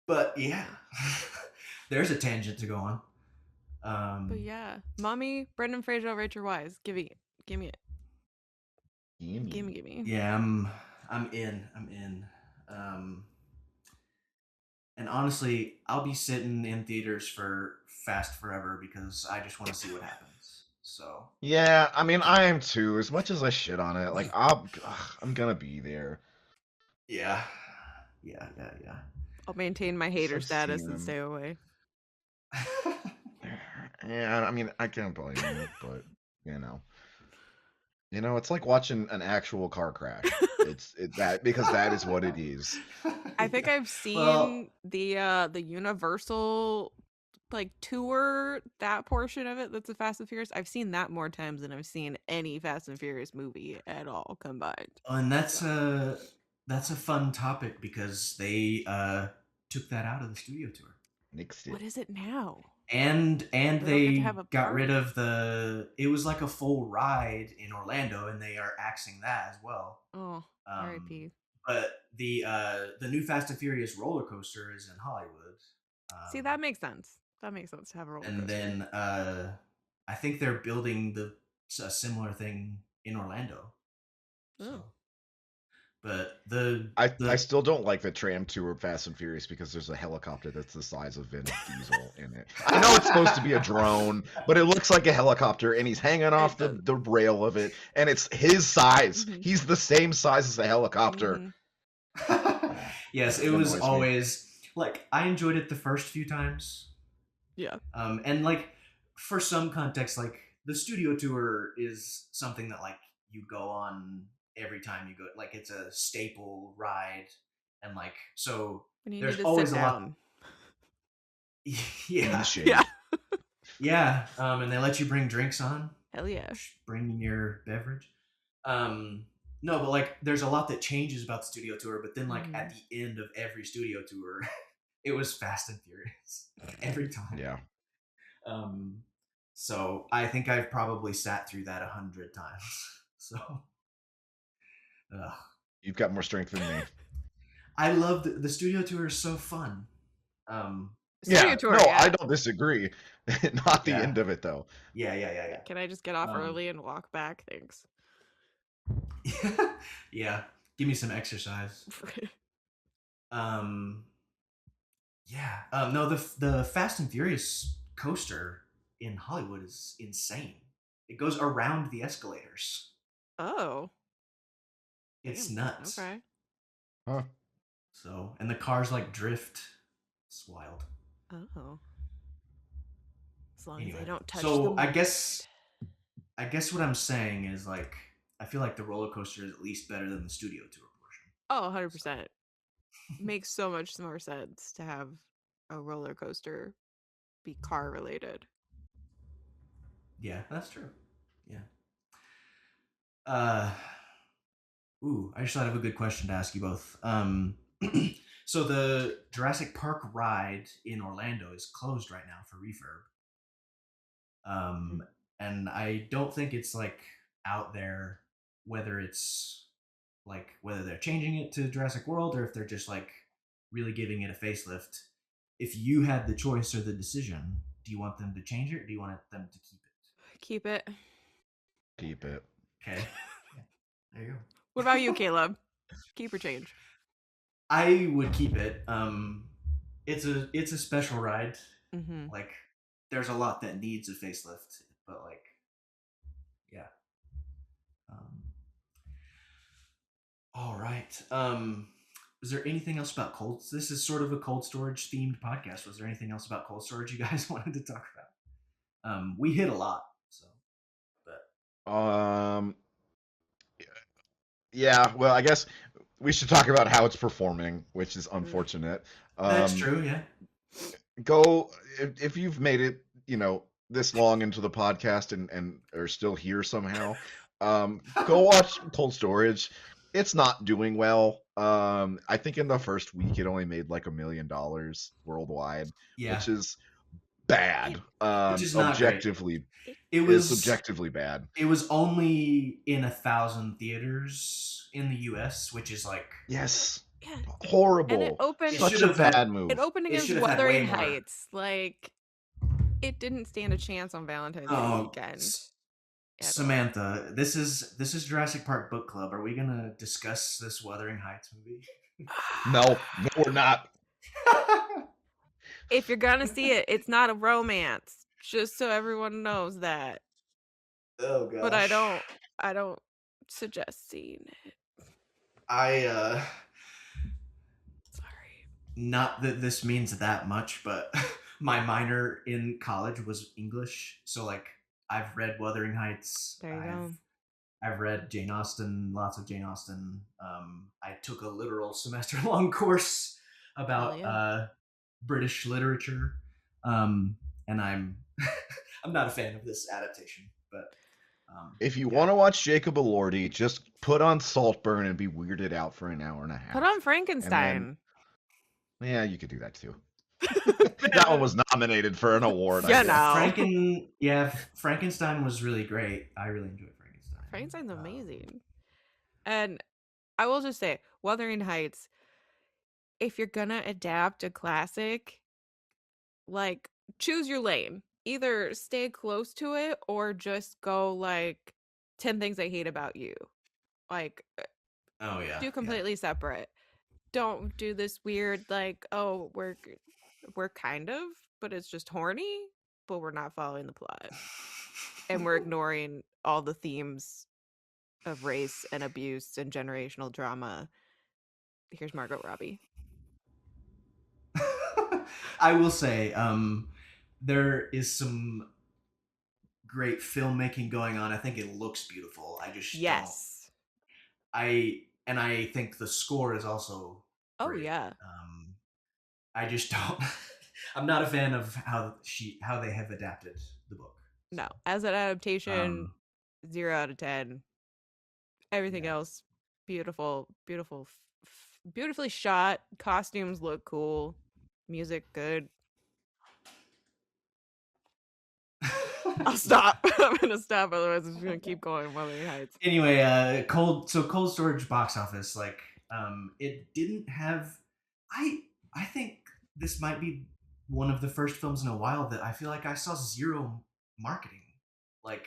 But yeah, there's a tangent to go on. But yeah, Mommy, Brendan Fraser, Rachel Weisz. Give me it. Give me. Yeah, I'm in. And honestly, I'll be sitting in theaters for Fast Forever because I just want to see what happens. So Yeah, I mean, I am too. As much as I shit on it, like I'm gonna be there. yeah. I'll maintain my Just hater like status seeing and them. stay away. Yeah, I mean, I can't blame you, but you know, it's like watching an actual car crash. It's that because that is what it is. I think I've seen the Universal like tour, that portion of it that's a Fast and Furious. I've seen that more times than I've seen any Fast and Furious movie at all combined. And that's a fun topic because they took that out of the studio tour. Nixed What it. is it now? And They don't get to they have a got rid park? of it was like a full ride in Orlando, and they are axing that as well. Oh, R.I.P. But the new Fast and Furious roller coaster is in Hollywood. See, that makes sense. That makes sense to have a roller And coaster. then I think they're building a similar thing in Orlando. So, Oh. but I still don't like the tram tour of Fast and Furious because there's a helicopter that's the size of Vin Diesel in it. I know it's supposed to be a drone, but it looks like a helicopter, and he's hanging off the rail of it, and it's his size. Mhm. He's the same size as the helicopter. Mhm. Yes, it was always like I enjoyed it the first few times. Yeah. And like for some context, like the studio tour is something that like you go on every time you go. Like it's a staple ride, and like so When you there's need to always sit a lot. down. In Yeah, the shade. Yeah. yeah. And they let you bring drinks on. Hell yeah. Bring your beverage. No, but like there's a lot that changes about the studio tour, but then like at the end of every studio tour, it was Fast and Furious every time. Yeah. So I think I've probably sat through that 100 times. So You've got more strength than me. I love the studio tour is so fun. Studio tour, no, yeah. I don't disagree. Not the Yeah. end of it though. Yeah. Can I just get off early and walk back? Thanks. Yeah. Give me some exercise. Yeah. No, the Fast and Furious coaster in Hollywood is insane. It goes around the escalators. Oh. It's Damn. nuts. Okay. Huh. So, and the cars like drift. It's wild. Oh. As long Anyway, as they don't touch so the I guess what I'm saying is like I feel like the roller coaster is at least better than the studio tour portion. Oh, 100%. Makes so much more sense to have a roller coaster be car related. Yeah, that's true. Yeah. I just thought of a good question to ask you both. So the Jurassic Park ride in Orlando is closed right now for refurb. Hmm. And I don't think it's like out there whether it's like whether they're changing it to Jurassic World or if they're just like really giving it a facelift. If you had the choice or the decision, do you want them to change it or do you want them to keep it? Keep it. Keep it. Okay. Yeah. There you go. What about you, Caleb? Keep or change? I would keep it. It's a special ride. Mm-hmm. Like there's a lot that needs a facelift, but like yeah. Um, all right. Is there anything else about cold? This is sort of a cold storage themed podcast. Was there anything else about cold storage you guys wanted to talk about? We hit a lot, so but Um, yeah, well, I guess we should talk about how it's performing, which is unfortunate. that's Um, true. Yeah. go if you've made it, this long into the podcast and are still here somehow, go watch Cold Storage. It's not doing well. I think in the first week it only made like $1 million worldwide, Yeah. which is bad. It Which is not great. Objectively, it It it's was objectively bad. it was only in 1,000 theaters in the U.S., which is like Yes, yeah, and it horrible. opened. it Such should a have had bad It move. opened it against should have had way Wuthering more. Heights. Like it didn't stand a chance on Valentine's Day Oh, weekend at all. Samantha, this is Jurassic Park Book Club. Are we gonna discuss this Wuthering Heights movie? No, no, we're not. If you're gonna see it, it's not a romance. Just so everyone knows that. Oh But gosh. I don't suggest seeing it. I Sorry. not that this means that much, but my minor in college was English, so like I've read Wuthering Heights. There you go. I've read Jane Austen, lots of Jane Austen. I took a literal semester long course Hell about yeah. British literature, and I'm I'm not a fan of this adaptation, but If you yeah. want to watch Jacob Elordi, just put on Saltburn and be weirded out for an hour and a half. Put on And then, Frankenstein. yeah, you could do that too. That one was nominated for an award, I Yeah, guess. no. Frankenstein was really great. I really enjoyed Frankenstein. Frankenstein's amazing. And I will just say, Wuthering Heights, if you're gonna adapt a classic, like choose your lane. Either stay close to it or just go like 10 things I hate about you. Like Oh yeah, do yeah. completely separate. Don't do this weird like, oh, we're kind of, but it's just horny, but we're not following the plot. And we're ignoring all the themes of race and abuse and generational drama. Here's Margot Robbie. I will say, there is some great filmmaking going on. I think it looks beautiful. I just don't. Yes. I think the score is also Oh great. yeah. I just don't. I'm not a fan of how they have adapted the book. No. As an adaptation, Um, 0 out of 10. Everything yeah. else, beautiful, beautiful, beautifully shot. Costumes look cool. Music good. I'll stop. I'm gonna stop, otherwise it's gonna keep going. Wuthering Heights. Anyway, cold storage box office, like it didn't have. I think this might be one of the first films in a while that I feel like I saw zero marketing. Like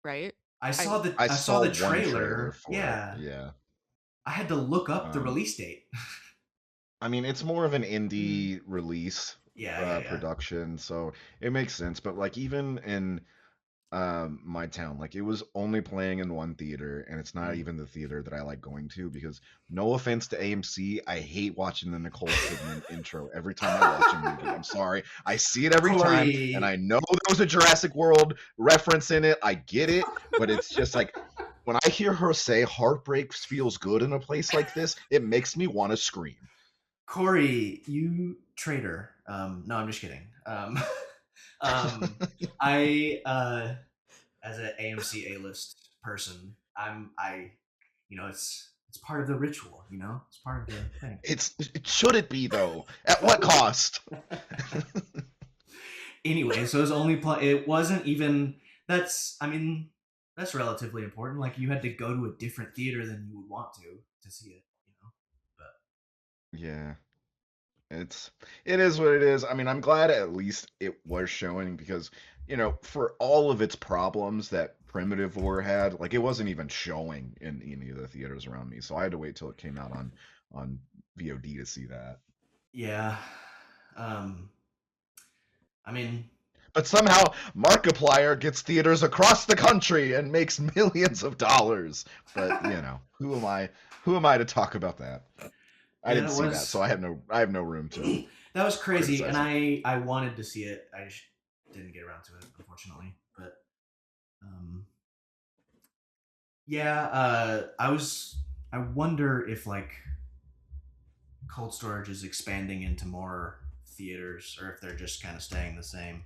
Right? I I saw the I I saw saw the one trailer trailer. for it. Yeah, Yeah. I had to look up the Um, release date. I mean, it's more of an mm, indie release Yeah. production, so it makes sense. But like even in my town, like it was only playing in one theater, and it's not Mm. even the theater that I like going to because no offense to AMC, I hate watching the Nicole Kidman intro every time I watch a movie. I'm sorry. I see it every time, and I Corey, know there was a Jurassic World reference in it. I get it, but it's just like when I hear her say heartbreak feels good in a place like this, it makes me want to scream. Corey, you traitor. No, I'm just kidding. Um, I as an AMC A list person, I it's it's part of the ritual, you know. It's part of the thing. Should it be though? At what cost? Anyway, so it was only it wasn't even that's I mean that's relatively important. Like you had to go to a different theater than you would want to see it, you know. But Yeah. It's it is what it is. I mean, I'm glad at least it was showing because, for all of its problems that Primitive War had, like it wasn't even showing in any of the theaters around me. So I had to wait till it came out on VOD to see that. yeah, um, I mean, But somehow Markiplier gets theaters across the country and makes millions of dollars. But, who am I? Who am I to talk about that? I yeah, didn't see that, so I have no room to that was crazy, and criticize it. I wanted to see it. I just didn't get around to it, unfortunately. But um, yeah, I wonder if like cold storage is expanding into more theaters, or if they're just kind of staying the same.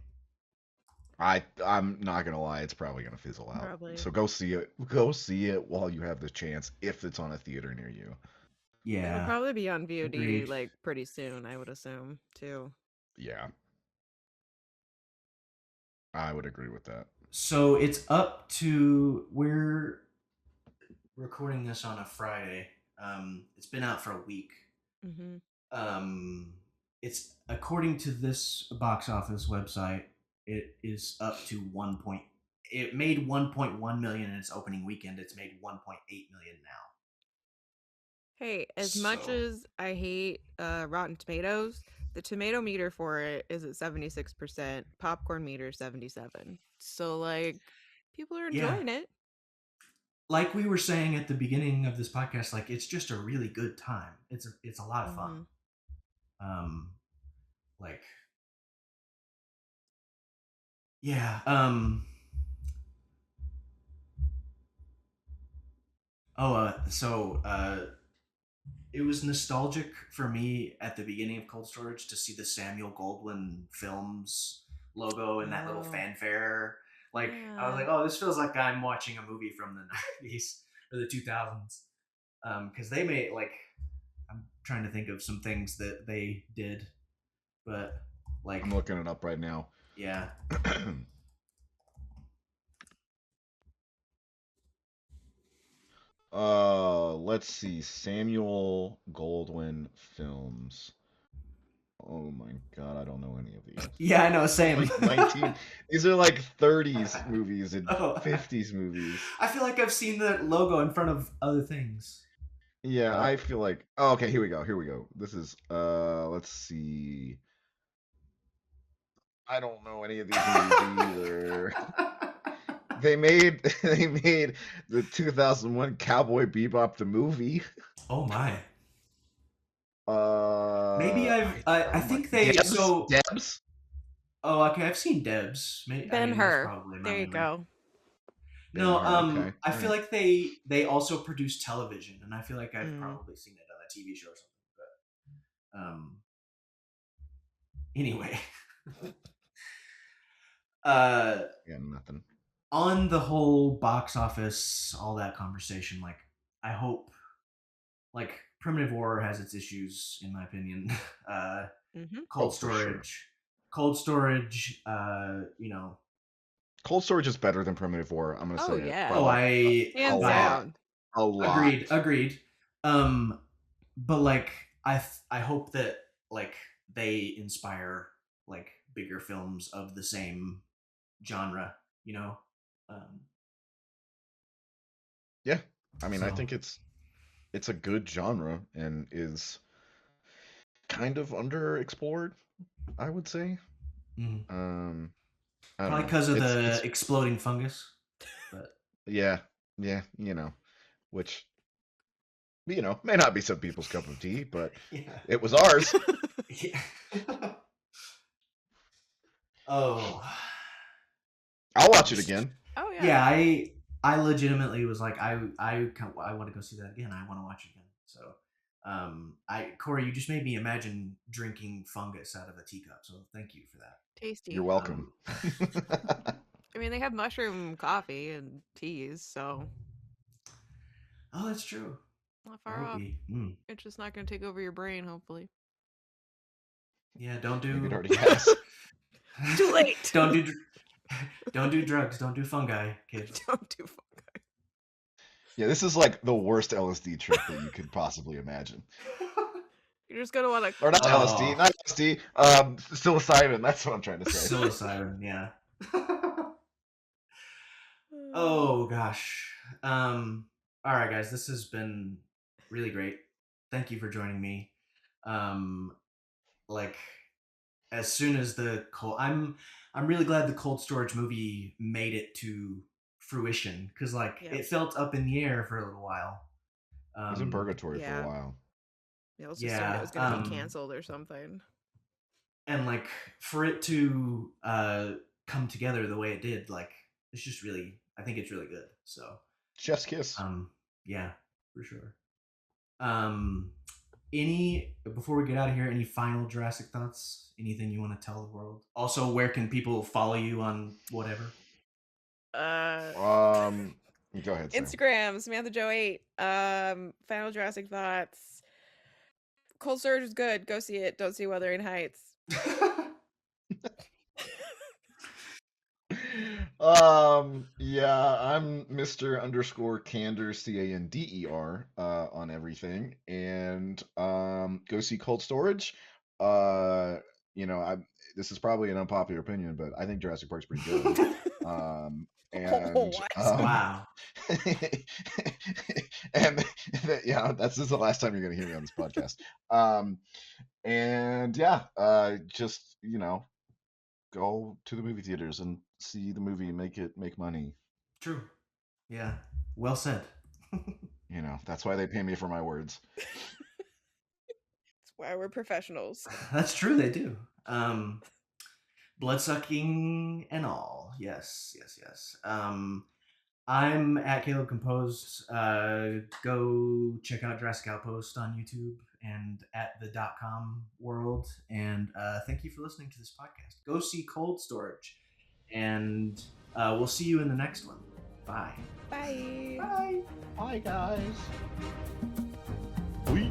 I'm not gonna lie, it's probably gonna fizzle out. Probably. So go see it. Go see it while you have the chance, if it's on a theater near you. It'll Yeah, probably be on VOD agreed. like pretty soon, I would assume, too. Yeah, I would agree with that. So it's up to we're recording this on a Friday. It's been out for a week. Mhm. Um, it's according to this box office website, it is up to 1. It made 1.1 million in its opening weekend. It's made 1.8 million now. Hey, as much So as I hate Rotten Tomatoes, the tomato meter for it is at 76%, popcorn meter 77. So like people are yeah, enjoying it. like we were saying at the beginning of this podcast, like it's just a really good time. It's a lot of fun. Mhm. Um, like yeah. It was nostalgic for me at the beginning of Cold Storage to see the Samuel Goldwyn Films logo and that little Oh, fanfare. Like I was yeah. like, oh, this feels like I'm watching a movie from the '90s or the 2000s. Because they made like I'm trying to think of some things that they did, but like I'm looking it up right now. yeah, Let's see. Samuel Goldwyn films. Oh my God, I don't know any of these. yeah, I know, These are same. like 19. These are like 30s movies and Oh, 50s movies. I feel like I've seen the logo in front of other things. Yeah, I feel like. Oh, okay, here we go. Here we go. This is let's see. I don't know any of these movies either. They made the 2001 Cowboy Bebop the movie. Oh my. Maybe I Oh my, think they Debs, so Debs. oh okay, I've seen Debs. I Ben mean that's Hur. probably my There you memory. go. Ben No, Hur. Okay, I all feel right. like they also produce television, and I feel like I've Mm. probably seen it on a TV show or something. But anyway, uh, Yeah, nothing. on the whole box office, all that conversation, like I hope, like Primitive War has its issues, in my opinion. uh, Mhm. Oh, cold for sure. storage, cold storage. You know, Cold Storage is better than Primitive War. I'm gonna Oh say it by oh, yeah. like a Hands lot, down. a lot. agreed. Um, but like I hope that like they inspire like bigger films of the same genre, you know. Um, Yeah, I mean, I so think it's a good genre and is kind of underexplored, I would say. mm, Um, I don't probably know. because of the It's exploding fungus, but yeah, yeah, which may not be some people's cup of tea, but yeah, it was ours. yeah. Oh, I'll watch it just again. Oh yeah. yeah. I legitimately was like I want to go see that again. I want to watch it again. So I Corey, you just made me imagine drinking fungus out of a teacup. So thank you for that. You're Tasty. welcome. I mean, they have mushroom coffee and teas, so Oh, that's true. Not That far would off. be. It's just not going to take over your brain, hopefully. Yeah, don't Maybe it do. already has. Too late. Don't do drugs. Don't do fungi, kids. Don't do fungi. Yeah, this is like the worst LSD trip that you could possibly imagine. You're just going to want Or not LSD, Oh, not LSD. Psilocybin. That's what I'm trying to say. psilocybin. Yeah. to. Oh gosh. All right, guys. This has been really great. Thank you for joining me. Like as soon as I'm really glad the cold storage movie made it to fruition because like Yep. it felt up in the air for a little while. It was in purgatory for a Yeah. while. I was assuming it Yeah. was going to be canceled or something. And like for it to come together the way it did, like it's just really, I think it's really good. So Chef's kiss. yeah, for sure. Any before we get out of here, any final Jurassic thoughts? Anything you want to tell the world? Also, where can people follow you on whatever? Go ahead, Sam. Instagram, Samantha Joe 8. Final Jurassic thoughts. Cold Storage is good. Go see it. Don't see Wuthering Heights. Yeah, I'm Mr. underscore Cander, Cander, on everything. And go see Cold Storage. I this is probably an unpopular opinion, but I think Jurassic Park's pretty good. And What? Wow. and yeah, this is the last time you're gonna hear me on this podcast. And yeah, just go to the movie theaters and see the movie, make money. True. Yeah. Well said. That's why they pay me for my words. That's why we're professionals. That's true. They do. Blood sucking and all. Yes. Yes. Yes. I'm at Caleb Composed. Go check out Jurassic Outpost on YouTube and at the .com world. And thank you for listening to this podcast. Go see Cold Storage, and we'll see you in the next one. Bye. Bye. Bye. Bye, guys. We.